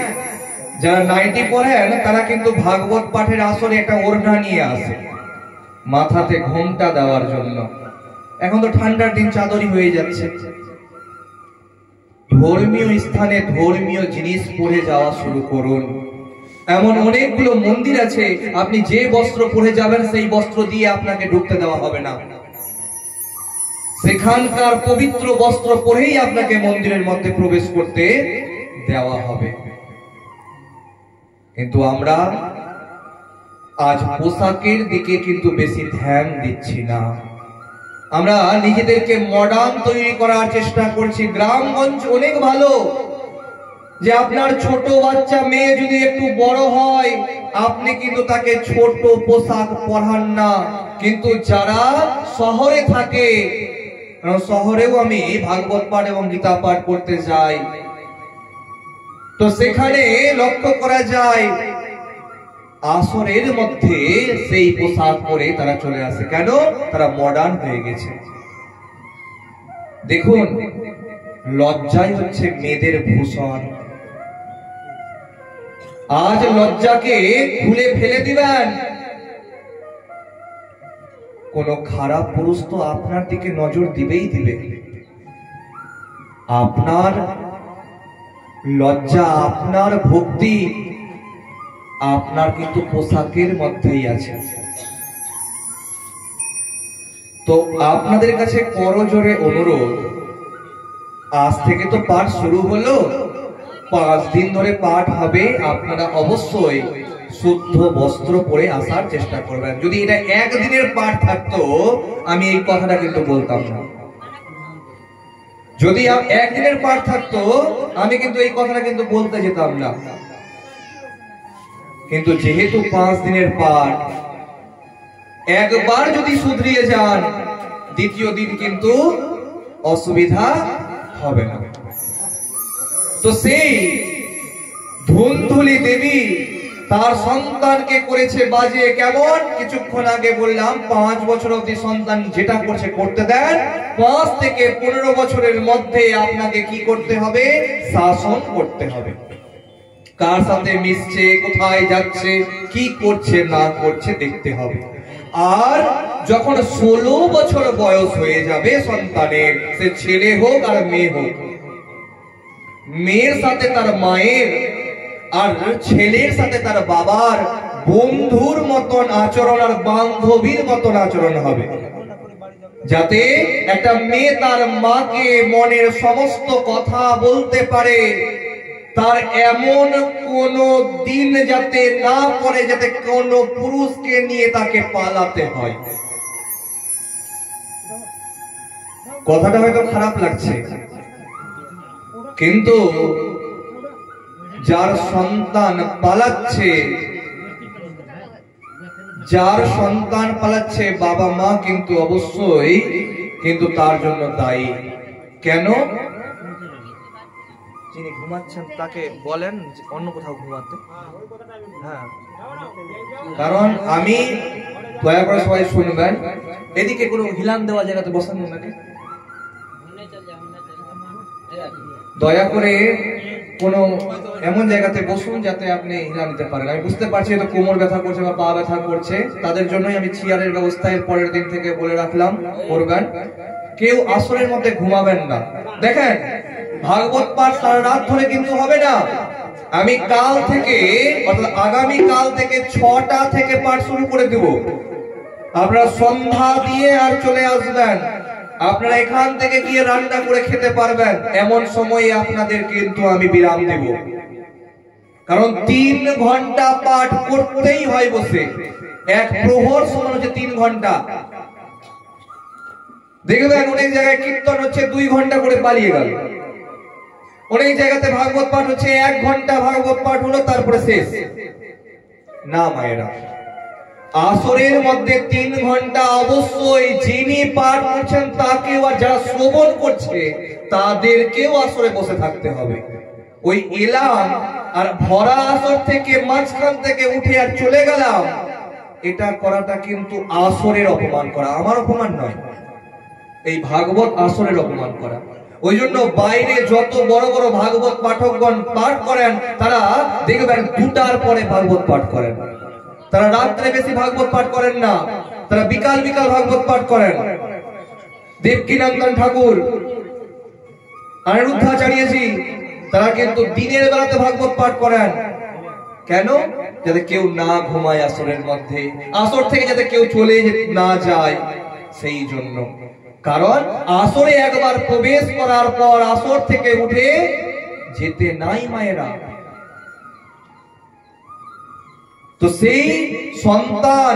যারা নাইটি পরেন তারা কিন্তু ভাগবত পাঠের আসরে একটা ওড়না নিয়ে আসে মাথাতে ঘোমটা দেওয়ার জন্য। এখন তো ঠান্ডার দিন, চাদরই হয়ে যাচ্ছে। ধর্মীয় স্থানে ধর্মীয় জিনিস পরে যাওয়া শুরু করুন। এমন অনেকগুলো মন্দির আছে, আপনি যে বস্ত্র পরে যাবেন সেই বস্ত্র দিয়ে আপনাকে ঢুকতে দেওয়া হবে না, সেখানকার পবিত্র বস্ত্র পরেই আপনাকে মন্দিরের মধ্যে প্রবেশ করতে দেওয়া হবে। কিন্তু আমরা আজ পোশাকের দিকে কিন্তু বেশি ধ্যান দিচ্ছি না, আমরা নিজেদেরকে মডার্ন তৈরি করার চেষ্টা করছি। গ্রামগঞ্জ অনেক ভালো, যে আপনার ছোট বাচ্চা মেয়ে যদি একটু বড় হয়, আপনি কিন্তু তাকে ছোট পোশাক পরান না। কিন্তু যারা শহরে থাকে, শহরেও আমি ভাগবত পাঠ এবং গীতা পাঠ করতে যাই, তো সেখানে লক্ষ্য করা যায় আসরের মধ্যে সেই পোশাক পরে তারা চলে আসে। কেন? তারা মডার্ন হয়ে গেছে। দেখুন, লজ্জাই হচ্ছে মেয়েদের ভূষণ। আজ লজ্জাকে খুলে ফেলে দিবেন, কোন খারাপ পুরুষ তো আপনার দিকে নজর দিবেই দিবে। আপনার লজ্জা, আপনার ভক্তি আপনার কিন্তু পোশাকের মধ্যেই আছে। তো আপনাদের কাছে করজোরে অনুরোধ, আজ থেকে তো পাঠ শুরু হলো, 5 দিন ধরে পাঠ হবে। আপনারা অবশ্যই শুদ্ধ বস্ত্র পরে আসার চেষ্টা করবেন। যদি এটা একদিনের পাঠ থাকতো আমি এই কথাটা কিন্তু বলতাম না। যদি একদিনের পাঠ থাকতো আমি কিন্তু এই কথাটা কিন্তু বলতে যেতাম না। কিন্তু যেহেতু 5 দিনের পাঠ, একবার যদি শুধরিয়ে যান দ্বিতীয় দিন কিন্তু অসুবিধা হবে না। তো সেই ধুন্ধুলি দেবী তার সন্তানকে করেছে বাজে কেমন? কিছুক্ষণ আগে বললাম 5 বছর অবধি সন্তান যেটা করছে করতে দেন, 5 থেকে 15 বছরের মধ্যে আপনাকে কি করতে হবে? শাসন করতে হবে। কার সাথে মিশছে, কোথায় যাচ্ছে, কি করছে না করছে দেখতে হবে। আর যখন 16 বছর বয়স হয়ে যাবে সন্তানের, সে ছেলে হোক আর মেয়ে হোক, মেয়ের সাথে তার মায়ের আর ছেলের সাথে তার বাবার বন্ধুর মতন আচরণ আর বান্ধবীর মতন আচরণ হবে। যাতে একটা মেয়ে তার মাকে মনের সমস্ত কথা বলতে পারে, তার এমন কোন দিন যাতে না করে যাতে কোন পুরুষকে নিয়ে তাকে পালাতে হয়। কথাটা হয়তো খারাপ লাগছে, কিন্তু যার সন্তান পালাচ্ছে, বাবা মা কিন্তু অবশ্যই কিন্তু তার জন্য দায়ী। কেন? যিনি ঘুমাচ্ছেন তাকে বলেন অন্য কোথাও ঘুমাতে। হ্যাঁ, কারণ আমি দয়া করে সবাই শুনবেন, এদিকে কোনো হিলান দেওয়া জায়গাতে বসান নাকি, দয়া করে কোন এমন জায়গাতে বসুন যাতে আপনি হিলা নিতে পারেন। আমি বুঝতে পারছি তো কোমর ব্যথা করছে বা পা ব্যথা করছে, তাদের জন্যই আমি চেয়ারের ব্যবস্থা পরের দিন থেকে বলে রাখলাম করবেন। কেউ আসরের মধ্যে ঘুমাবেন না। দেখেন, ভাগবত পাঠ সারা রাত ধরে কিন্তু হবে না। আমি কাল থেকে অর্থাৎ আগামী কাল থেকে 6টা থেকে পাঠ শুরু করে দেব। আপনারা সন্ধ্যা দিয়ে আর চলে আসবেন। আপনারা এখান থেকে গিয়ে রান্না করে খেতে পারবেন, এমন সময়ে আপনাদের কিন্তু আমি বিরাম দেব। কারণ 3 ঘন্টা পাঠ করতেই হয় বসে। এক প্রহর সময় হচ্ছে 3 ঘন্টা। দেখবেন অনেক জায়গায় কীর্তন হচ্ছে 2 ঘন্টা করে পালিয়ে গেল, অনেক জায়গাতে ভাগবত পাঠ হচ্ছে 1 ঘন্টা ভাগবত পাঠ হলো তারপরে শেষ। না মায়েরা, আসরের মধ্যে 3 ঘন্টা অবশ্যই যিনি পাঠ করছেন তাকেও আর যারা শ্রবণ করছে তাদেরকেও আসরে বসে থাকতে হবে। ওই এলাম আর ভরা আসর থেকে মাঝখান থেকে উঠে আর চলে গেলাম, এটা করাটা কিন্তু আসরের অপমান করা, আমার অপমান নয়, এই ভাগবত আসরের অপমান করা। ওই জন্য বাইরে যত বড় বড় ভাগবত পাঠকগণ পাঠ করেন তারা দেখবেন 2টার পরে ভাগবত পাঠ করেন। তারা রাত্রে বেশি ভাগবত পাঠ করেন না, তারা বিকাল বিকাল ভাগবত পাঠ করেন। দেবকীনন্দন ঠাকুর, অনিরুদ্ধাচার্যজি তারা কিন্তু দিনের বেলাতে ভাগবত পাঠ করেন। কেন? যাতে কেউ না ঘুমায় আসরের মধ্যে, আসর থেকে যাতে কেউ চলে না যায় সেই জন্য। কারণ আসরে একবার প্রবেশ করার পর আসর থেকে উঠে যেতে নাই মায়েরা। তো সেই সন্তান,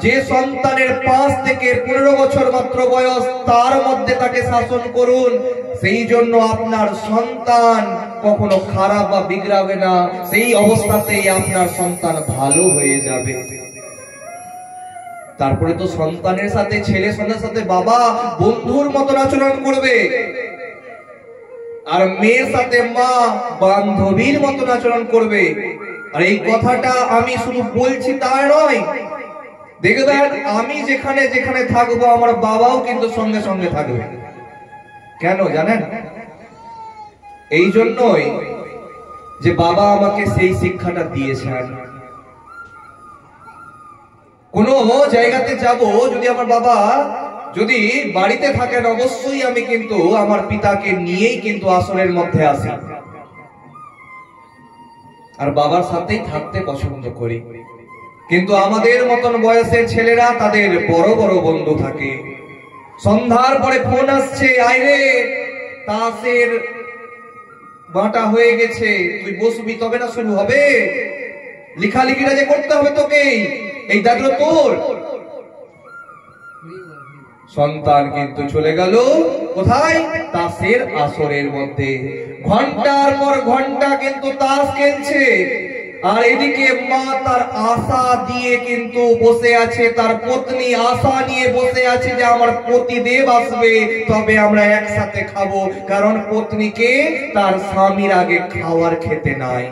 যে সন্তানের 5 থেকে 15 বছর মাত্র বয়স, তার মধ্যে তাকে শাসন করুন। সেই জন্য আপনার সন্তান কখনো খারাপ বা বিগড়াবে না, সেই অবস্থাতেই আপনার সন্তান ভালো হয়ে যাবে। তারপরে তো সন্তানের সাথে, ছেলে সন্তানের সাথে বাবা বন্ধুর মতন আচরণ করবে, আর মেয়ের সাথে মা বান্ধবীর মতন আচরণ করবে। আর এই কথাটা আমি শুধু বলছি তা নয়, দেখবেন আমি যেখানে যেখানে থাকবো আমার বাবাও কিন্তু সঙ্গে সঙ্গে থাকবে। কেন জানেন? এই জন্যই যে বাবা আমাকে সেই শিক্ষাটা দিয়েছেন। কোন জায়গাতে যাব, যদি আমার বাবা যদি বাড়িতে থাকেন অবশ্যই আমি কিন্তু আমার পিতাকে নিয়েই কিন্তু আসনের মধ্যে আসি, আর বাবার সাথেই থাকতে পছন্দ করি। কিন্তু আমাদের মতন বয়সের ছেলেরা তাদের বড় বড় বন্ধু থাকে। সন্ধ্যার পরে ফোন আসছে, আইরে তাসের বাঁটা হয়ে গেছে, তুই বসবি তবে না শুরু হবে। লেখালেখিটা যে করতে হবে তোকে, এই দায়িত্ব তোর। সন্তান কিন্তু চলে গেল কোথায়? তাসের আসরের মধ্যে। ঘন্টার পর ঘন্টা কিন্তু তাস খেলছে, আর এদিকে মা তার আশা দিয়ে কিন্তু বসে আছে, তার পত্নী আশা নিয়ে বসে আছে যে আমার পতিদেব আসবে, তবে আমরা একসাথে খাবো। কারণ পত্নীকে তার স্বামীর আগে খাওয়ার খেতে নাই।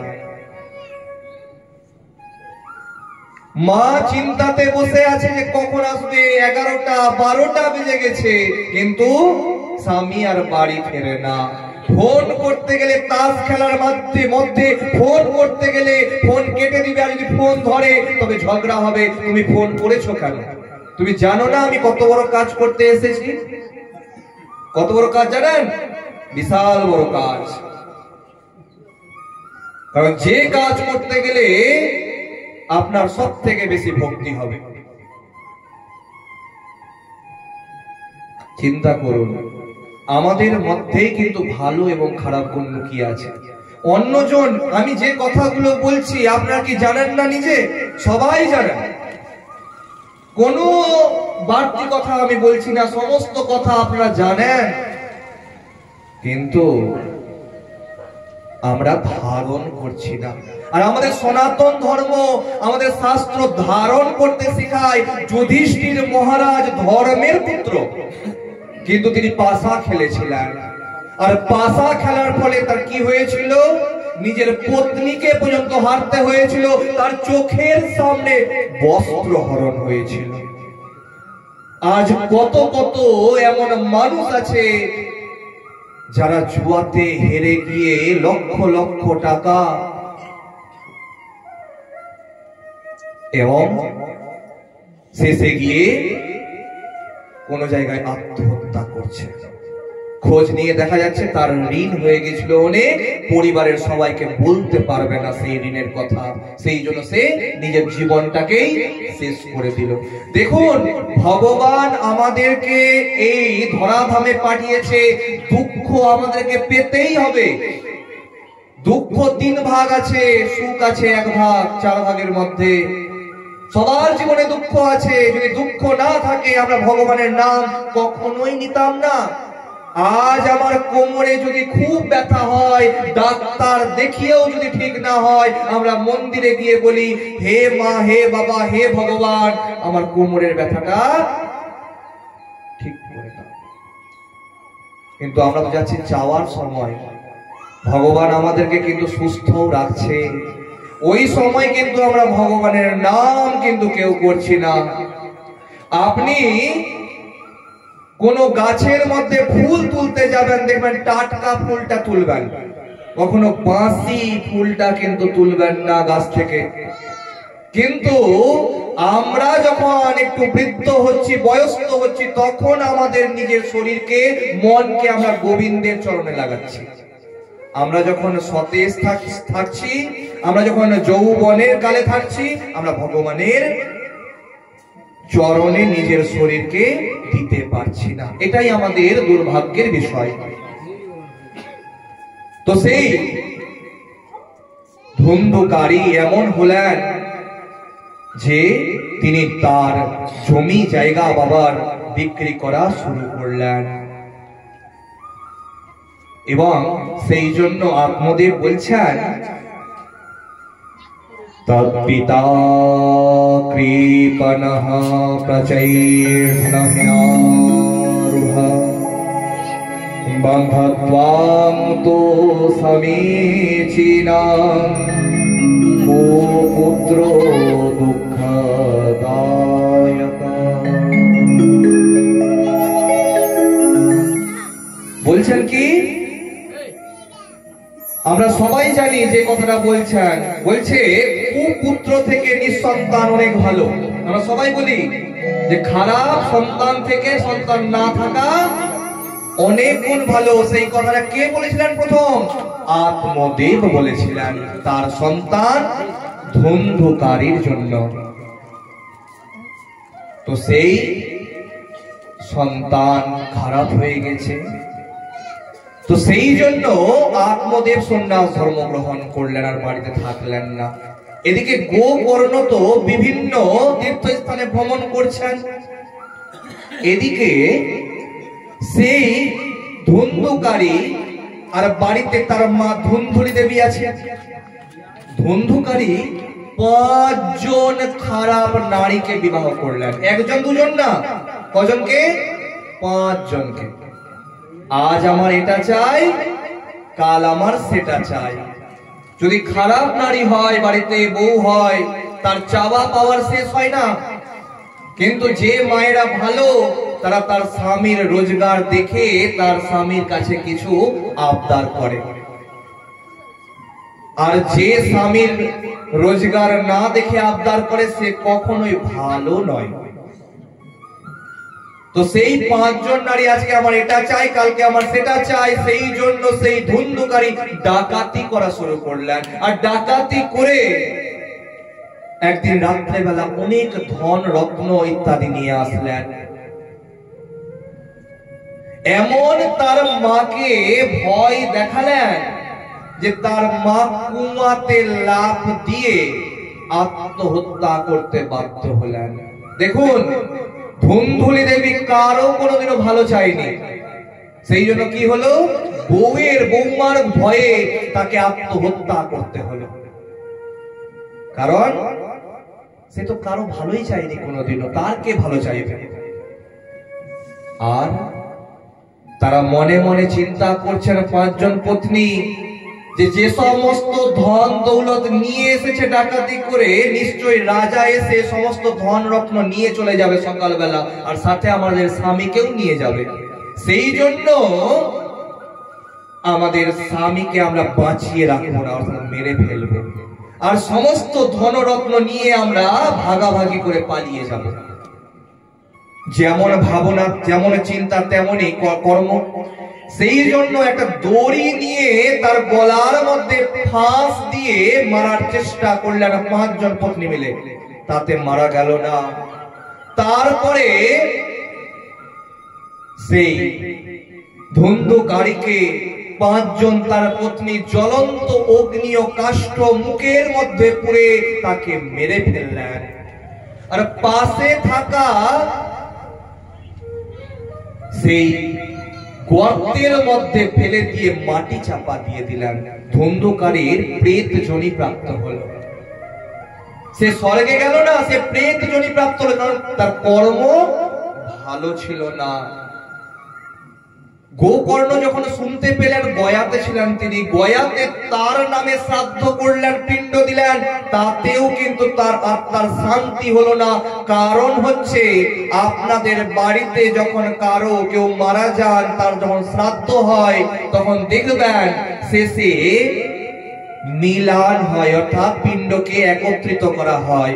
মা চিন্তাতে বসে আছে যে কখন আসবে, 11টা 12টা বেজে গেছে, কিন্তু স্বামী আর বাড়ি ফেরে না। ফোন করতে গেলে তাস খেলার মধ্যে ফোন করতে গেলে ফোন কেটে দিবে, আর যদি ফোন ধরে তবে ঝগড়া হবে। তুমি ফোন করেছো কেন? তুমি জানো না আমি কত বড় কাজ করতে এসেছি? কত বড় কাজ জানেন? বিশাল বড় কাজ। কারণ যে কাজ করতে গেলে আপনার সব থেকে বেশি ভক্তি হবে। চিন্তা করুন, আমাদের মধ্যেই কিন্তু ভালো এবং খারাপ গুণ লুকিয়ে আছে। অন্যজন, আমি যে কথাগুলো বলছি আপনারা কি জানেন না? নিজে সবাই জানেন। কোনো বাড়তি কথা আমি বলছি না, সমস্ত কথা আপনারা জানেন, কিন্তু আমরা ধারণ করছি না। আর আমাদের সনাতন ধর্ম, আমাদের শাস্ত্র ধারণ করতে শেখায়। যুধিষ্ঠির মহারাজ ধর্মের পুত্র, কিন্তু তিনি পাশা খেলেছিলেন। আর পাশা খেলার ফলে তার কি হয়েছিল? নিজের পত্নীকে পর্যন্ত হারতে হয়েছিল, তার চোখের সামনে বস্ত্র হরণ হয়েছিল। আজ কত কত এমন মানুষ আছে যারা জুয়াতে হেরে গিয়ে লক্ষ লক্ষ টাকা এবং শেষে গিয়ে কোন জায়গায় আত্মহত্যা করছে। খোঁজ নিয়ে দেখা যাচ্ছে তার ঋণ হয়ে গেছিল অনেক, পরিবারের সবাইকে বলতে পারবে না সেই ঋণের কথা, সেই জন্য সে নিজের জীবনটাকেই শেষ করে দিল। দেখুন, ভগবান আমাদেরকে এই ধরাধামে পাঠিয়েছে, দুঃখ আমাদেরকে পেতেই হবে। দুঃখ 3 ভাগ আছে, সুখ আছে 1 ভাগ, 4 ভাগের মধ্যে। সবার জীবনে দুঃখ আছে। যদি দুঃখ না থাকে আমরা ভগবানের নাম কখনোই নিতাম না। আজ আমার কোমরে যদি খুব ব্যথা হয়, ডাক্তার দেখিয়েও যদি ঠিক না হয়, আমরা মন্দিরে গিয়ে বলি, হে মা, হে বাবা, হে ভগবান, আমার কোমরের ব্যথাটা ঠিক করে দাও। কিন্তু আমরা তো যাচ্ছি যাওয়ার সময়, ভগবান আমাদেরকে কিন্তু সুস্থও রাখছে। ওই সময় কিন্তু আমরা ভগবানের নাম কিন্তু কেউ করছি না। আপনি কোন গাছের মধ্যে ফুল তুলতে যাবেন, দেখবেন টাটকা ফুলটা তুলবেন, কখনো বাসি ফুলটা কিন্তু তুলবেন না গাছ থেকে। কিন্তু আমরা যখন একটু বৃদ্ধ হচ্ছি, বয়স্ক হচ্ছি, তখন আমাদের নিজের শরীরকে, মনকে আমরা গোবিন্দের চরণে লাগাচ্ছি। আমরা যখন সতেজ থাকছি, আমরা যখন যৌবনের কালে থাকছি, আমরা ভগবানের চরণে নিজের শরীরকে দিতে পারছি না। এটাই আমাদের দুর্ভাগ্যের বিষয়। তো সেই ধুন্ধুকারী এমন হলেন যে তিনি তার জমি জায়গা বাবার বিক্রি করা শুরু করলেন, এবং সেই জন্য আত্মদেব বলছেন, তৎপিতা কৃপণঃ প্রচৈর্ধনহ্যারুহ বন্ধত্বাং তো সমীচীনাং কো পুত্র দুঃখদায়ক। বলছেন কি? আমরা সবাই জানি যে কথাটা বলছেন, বলছে কুপুত্র থেকে নিঃসন্তান অনেক ভালো। আমরা সবাই বলি যে খারাপ সন্তান থেকে সন্তান না থাকা অনেক গুণ ভালো। সেই কথাটা কে বলেছিলেন প্রথম? আত্মদেব বলেছিলেন তার সন্তান ধুন্ধুকারীর জন্য। তো সেই সন্তান খারাপ হয়ে গেছে, তো সেই জন্য আত্মদেব সন্ন্যাস ধর্ম গ্রহণ করলেন, আর বাড়িতে থাকলেন না। এদিকে গোকর্ণ তো বিভিন্ন তীর্থস্থানে ভ্রমণ করছেন। এদিকে সেই ধুন্ধুকারী আর বাড়িতে তার মা ধুন্ধুলি দেবী আছে। ধুন্ধুকারী 5 জন খারাপ নারীকে বিবাহ করলেন। একজন দুজন না, কজনকে? 5 জনকে। আজ আমার এটা চাই, কাল আমার সেটা চাই। যদি খারাপ নারী হয়, বাড়িতে বউ হয়, তার চাওয়া পাওয়ার শেষ হয় না। কিন্তু যে মায়েরা ভালো, তারা তার স্বামীর রোজগার দেখে তার স্বামীর কাছে কিছু আবদার করে। আর যে স্বামীর রোজগার না দেখে আবদার করে, সে কখনোই ভালো নয়। তো সেই 5 জন নারী আজকে আমার এটা চাই, কালকে আমার সেটা চাই। সেই জন্য সেই ধুন্ধুকারী ডাকাতি করা শুরু করলেন। আর ডাকাতি করে একদিন রাত্রেবেলা অনেক ধন রত্ন ইত্যাদি নিয়ে আসলেন। এমন তার মাকে ভয় দেখালেন যে তার মা কুয়াতে লাফ দিয়ে আত্মহত্যা করতে বাধ্য হলেন। দেখুন, ধুন্ধুলি দেবী কারো কোনোদিনও ভালো চাইনি। সেই জন্য কি হলো, বৌমার ভয়ে তাকে আত্মহত্যা করতে হলো। কারণ সে তো কারো ভালোই চাইনি কোনোদিনও, তার কে ভালো চাইবে? আর তারা মনে মনে চিন্তা করছেন 5 জন পত্নী, যে সমস্ত ধন দৌলত নিয়ে এসেছে ডাকাতি করে, নিশ্চয়ই রাজা এসে সমস্ত ধন রত্ন নিয়ে চলে যাবে সকালবেলা, আর সাথে আমাদের স্বামীকেও নিয়ে যাবে। সেই জন্য আমাদের স্বামীকে আমরা বাঁচিয়ে রাখবো না, অর্থাৎ মেরে ফেলবো, আর সমস্ত ধনরত্ন নিয়ে আমরা ভাগাভাগি করে পালিয়ে যাব। যেমন ভাবনা, যেমন চিন্তা, তেমনই কর্ম। সেই জন্য একটা দড়ি নিয়ে তার গলার মধ্যে ফাঁস দিয়ে মারার চেষ্টা করলেন 5 জন পত্নী মিলে। তাতে মারা গেল না। তারপরে সেই ধুন্ধুকারীকে 5 জন তার পত্নী জ্বলন্ত অগ্নিয় কাষ্ঠ মুখের মধ্যে পুরে তাকে মেরে ফেললেন। আর পাশে থাকা সেই গর্তের মধ্যে ফেলে দিয়ে মাটি চাপা দিয়ে দিলেন। ধুন্ধুকারীর প্রেত যোনি প্রাপ্ত হলো। সে স্বর্গে গেল না, সে প্রেত যোনি প্রাপ্ত হলো, কারণ তার কর্ম ভালো ছিল না। গোকর্ণ যখন শুনতে পেলেন, গয়াতে ছিলেন তিনি, গয়াতে তার নামে শ্রাদ্ধ করলেন, পিণ্ড দিলেন, তাতেও কিন্তু তার আত্মার শান্তি হলো না। কারণ হচ্ছে, আপনাদের বাড়িতে যখন কারো কেউ মারা যান, তার যখন শ্রাদ্ধ হয়, তখন দেখবেন শেষে মিলান হয়, অর্থাৎ পিণ্ডকে একত্রিত করা হয়।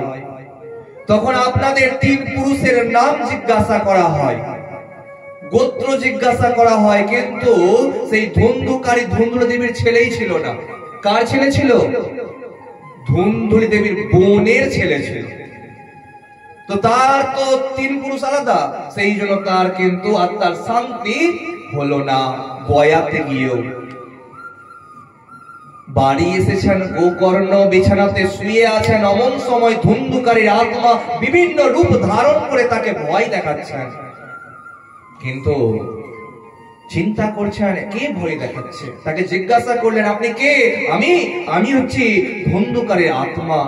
তখন আপনাদের 3 পুরুষের নাম জিজ্ঞাসা করা হয়, গোত্র জিজ্ঞাসা করা হয়। কিন্তু সেই ধুন্ধুকারী ধুন্ধুলি দেবীর ছেলেই ছিল না। কার ছেলে ছিল? ধুন্ধুলি দেবীর বোনের ছেলে ছিল। তো তার তো 3 পুরুষ আলাদা, সেই জন্য তার কিন্তু আত্মার শান্তি হলো না। গয়াতে গিয়েও বাড়ি এসেছেন, গোকর্ণ বিছানাতে শুয়ে আছেন। অমন সময় ধুন্ধুকারীর আত্মা বিভিন্ন রূপ ধারণ করে তাকে ভয় দেখাচ্ছেন। কিন্তু চিন্তা করছেন, কে ভয় দেখাচ্ছে? তাকে জিজ্ঞাসা করলেন, আপনি কে? আমি হচ্ছি ধুন্ধুকারীর আত্মা।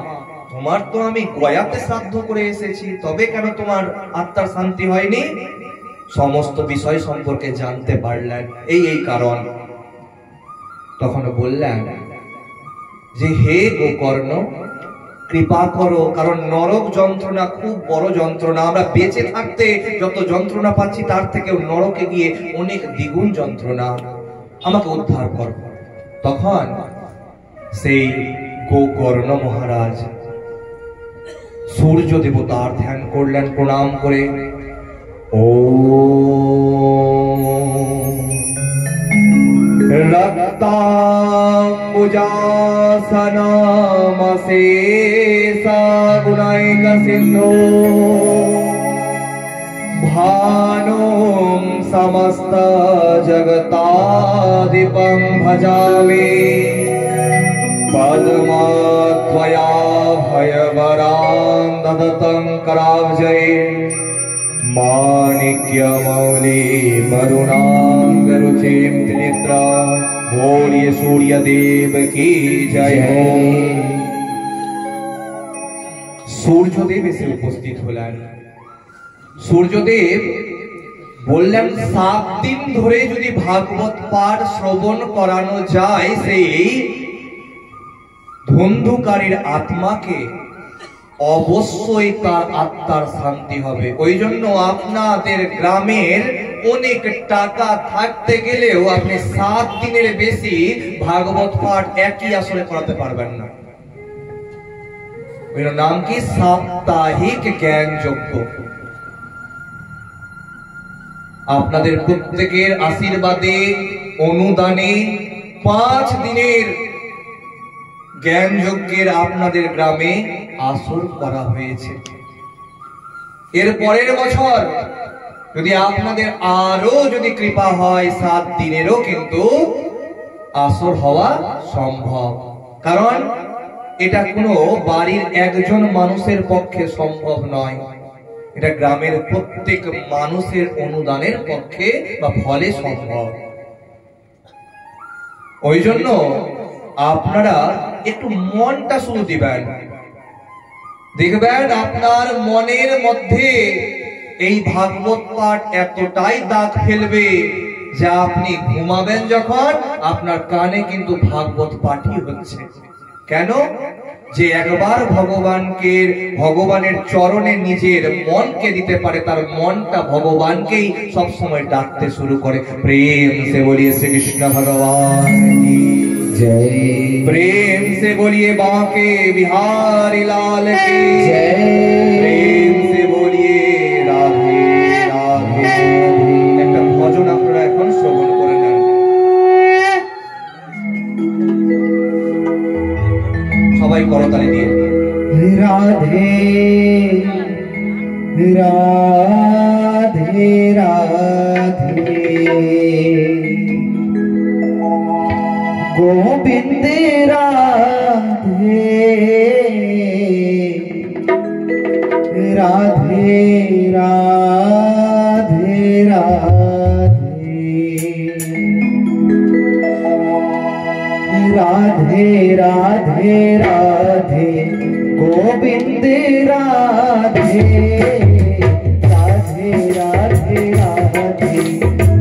তোমার তো আমি গয়াতে শ্রাদ্ধ করে এসেছি, তবে কেন তোমার আত্মার শান্তি হয়নি? সমস্ত বিষয় সম্পর্কে জানতে পারলেন, এই কারণ। তখন বললেন যে, হে গোকর্ণ, কৃপা করো, কারণ নরক যন্ত্রণা খুব বড় যন্ত্রণা। আমরা বেঁচে থাকতে যত যন্ত্রণা পাচ্ছি, তার থেকেও নরকে গিয়ে অনেক দ্বিগুণ যন্ত্রণা। আমাকে উদ্ধার কর। তখন সেই গোকর্ণ মহারাজ সূর্য দেবতার ধ্যান করলেন, প্রণাম করে রক্তাম্বুজাসনামশেষা গুণাইক সিন্ধু ভানুম সমস্ত জগতাধারম दीपं भजामि पद्मात्वया भयवरां ददतं कराब्जै माणिक्यमौलि मरुणांगरुचिं त्रिनेत्रा बोलिए सूर्यदेव की जय हो। सूर्यदेव এসে উপস্থিত হলেন। সূর্যদেব বললেন 7 দিন ধরে যদি ভাগবত পাঠ শ্রবণ করানো যায় সেই ধন্ধুকারীর আত্মাকে অবশ্যই তার আত্মার শান্তি হবে। ওই জন্য আপনাদের গ্রামের অনেক টাকা থাকতে গেলেও আপনি 7 দিনের বেশি ভাগবত পাঠ একই আসরে করাতে পারবেন না। এর নাম কি সাপ্তাহিক জ্ঞান যজ্ঞ। আপনাদের প্রত্যেকের আশীর্বাদে অনুদানে 5 দিনের জ্ঞান যজ্ঞের আপনাদের গ্রামে আসর করা হয়েছে। এর পরের বছর যদি আপনাদের আরো যদি কৃপা হয় 7 দিনেরও কিন্তু আসর হওয়া সম্ভব। কারণ এটা কোনো বাড়ির একজন মানুষের পক্ষে সম্ভব নয়, এটা গ্রামের প্রত্যেক মানুষের অনুদানের পক্ষে বা ফলে সম্ভব। ওই জন্য আপনারা একটু মনটা শুধু দিবেন, দেখবেন আপনার মনের মধ্যে এই ভাগবত পাঠ এতটাই দাগ ফেলবে যে আপনি ঘুমাবেন যখন আপনার কানে কিন্তু ভাগবত পাঠই হচ্ছে। কেন? যে একবার ভগবানের চরণে নিজের মনকে দিতে পারে তার মনটা ভগবানকেই সব সময় ডাকতে শুরু করে। প্রেম সে বলিয়ে শ্রী কৃষ্ণ ভগবান जय, प्रेम से बोलिए बांके बिहारी लाल की जय, प्रेम से बोलिए राधे राधे। একটা ভজন আপনারা এখন শ্রবণ করে নেন। সবাই করতালি দিয়ে রাধে রাধে রাধে गोविंद राधे राधे राधे राधे राधे राधे राधे गोविंद राधे राधे राधे राधे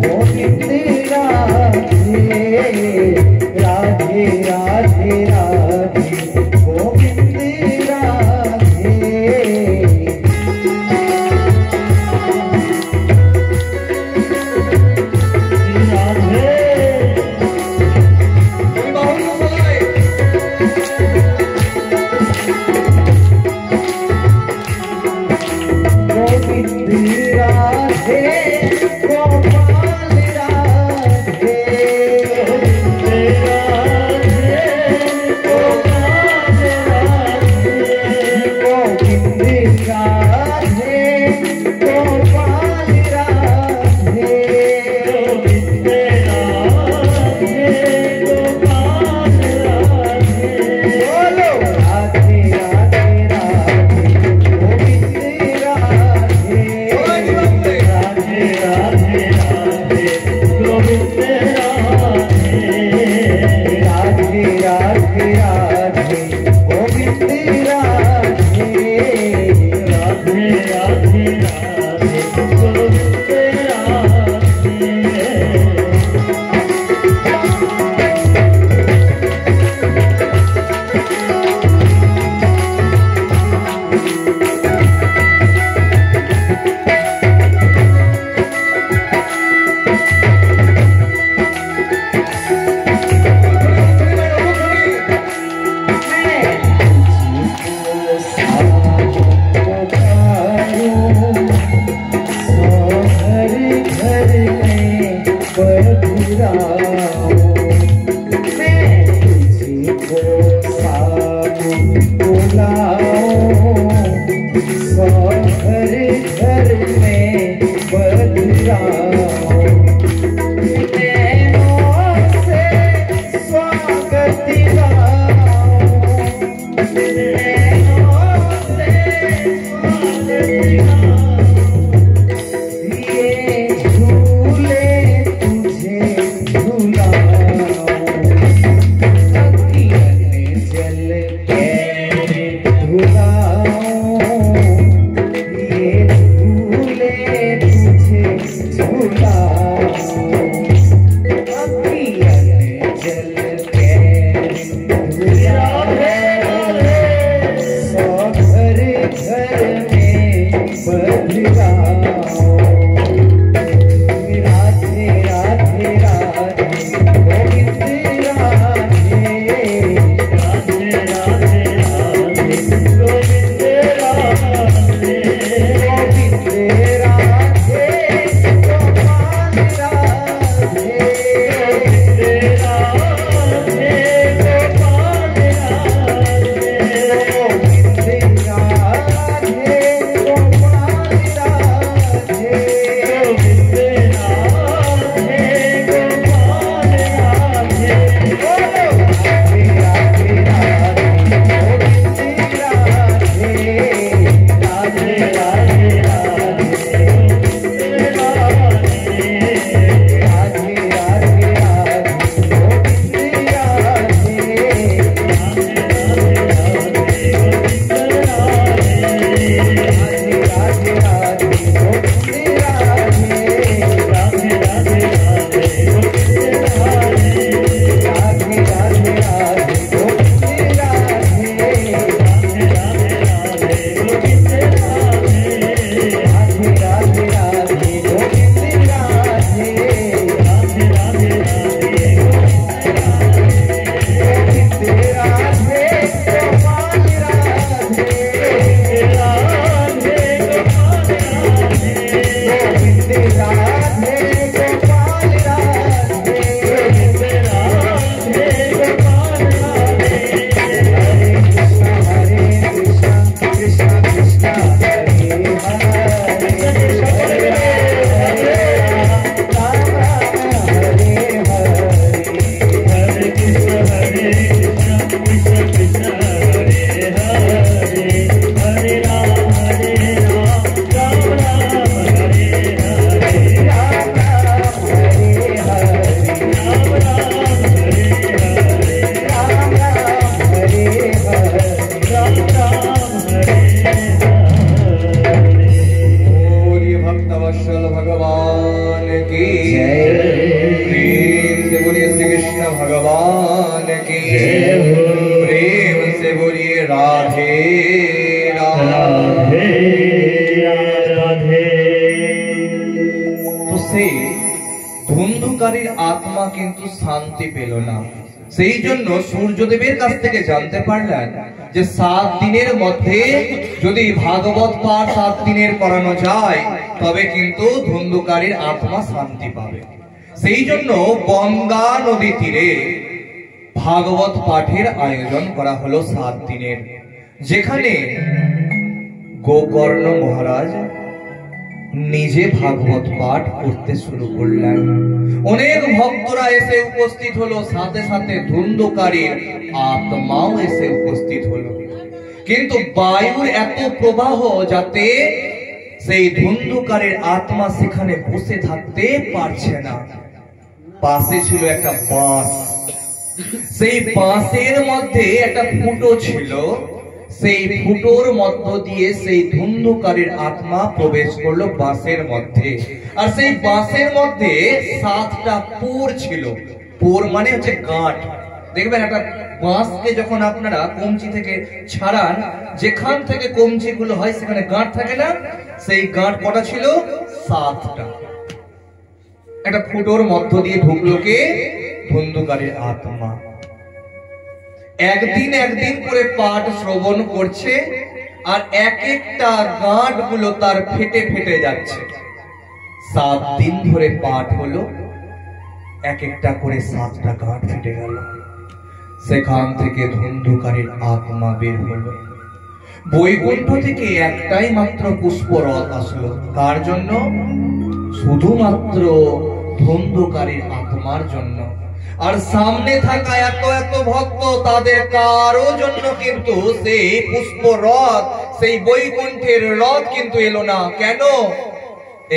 गोविंद राधे राधे राधे राधे गोविंद राधे भगवान की प्रेम से बोलिए राधे राधे राधे। तो সেই ধুন্ধুকারীর আত্মা কিন্তু শান্তি পেল না। সেই জন্য সূর্যদেবের কাছ থেকে জানতে পারলেন যে 7 দিনের মধ্যে যদি ভাগবত পাঠ 7 দিনের করানো যায় তবে কিন্তু ধুন্ধুকারীর আত্মা শান্তি পাবে। সেই জন্য গঙ্গা নদী তীরে ভাগবত পাঠের আয়োজন করা হলো 7 দিনের, যেখানে গোকর্ণ মহারাজ নিজে ভাগবত পাঠ করতে শুরু করলেন। অনেক ভক্তরা এসে উপস্থিত হলো, সাথে সাথে ধুন্ধুকারীর আত্মাও এসে উপস্থিত হলো। কিন্তু বায়ুর এত প্রবাহ যাতে সেই ধুন্ধুকারীর আত্মা সেখানে বসে থাকতে পারছে না। পাশে ছিল একটা বাঁশ, সেই বাঁশের মধ্যে একটা ফুটো ছিল, সেই ফুটোর মধ্য দিয়ে সেই ধুন্ধুকারীর আত্মা প্রবেশ করলো বাঁশের মধ্যে। আর সেই বাঁশের মধ্যে 7টা পুর ছিল। পুর মানে হচ্ছে গাঁট। দেখবেন একটা বাঁশকে যখন আপনারা কঞ্চি থেকে ছাড়ান, যেখান থেকে কঞ্চি গুলো হয় সেখানে গাঁট থাকে না, সেই গাঁট কটা ছিল? 7টা। একটা ফুটোর মধ্য দিয়ে ঢুকলো কে? ধুন্ধুকারীর আত্মা। একদিন করে পাঠ শ্রবণ করছে, আর এক একটা গাঁট গুলো তার ফেটে ফেটে যাচ্ছে। 7 দিন ধরে পাঠ হলো, এক একটা করে 7টা গাঁট ফেটে গেল। সেখান থেকে ধুন্ধুকারীর আত্মা বের হলো। বৈকুণ্ঠ থেকে একটাই মাত্র পুষ্পরথ আসলো। কার জন্য? শুধুমাত্র ধুন্ধুকারীর আত্মার জন্য। আর সামনে থাকা এত এত ভক্ত, তাদের কারো জন্য কিন্তু সেই পুষ্পরথ, সেই বৈকুণ্ঠের রথ কিন্তু এলো না। কেন?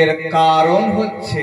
এর কারণ হচ্ছে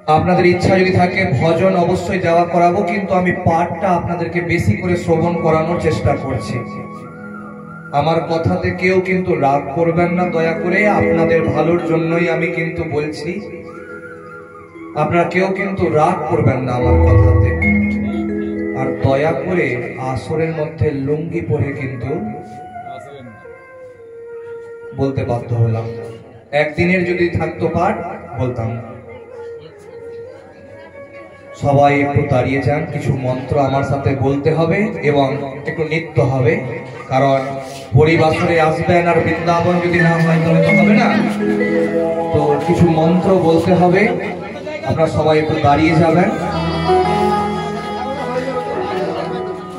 আপনাদের ইচ্ছা যদি থাকে ভজন অবশ্যই দেওয়া করাবো, কিন্তু আমি পাঠটা আপনাদেরকে বেশি করে শ্রবণ করানোর চেষ্টা করছি। আমার কথাতে কেউ কিন্তু রাগ করবেন না, দয়া করে, আপনাদের ভালোর জন্যই আমি কিন্তু বলছি। আপনারা কেউ কিন্তু রাগ করবেন না আমার কথাতে। আর দয়া করে আসরের মধ্যে লুঙ্গি পরে কিন্তু বলতে বাধ্য হলাম। একদিনের যদি থাকতো পাঠ বলতাম। সবাই একটু দাঁড়িয়ে যান, কিছু মন্ত্র আমার সাথে বলতে হবে এবং একটু নৃত্য হবে, কারণ পরিবাসরে আসবেন আর বৃন্দাবন যদি না হয় তাহলে তো হবে না। তো কিছু মন্ত্র বলতে হবে, আপনারা সবাই একটু দাঁড়িয়ে যাবেন।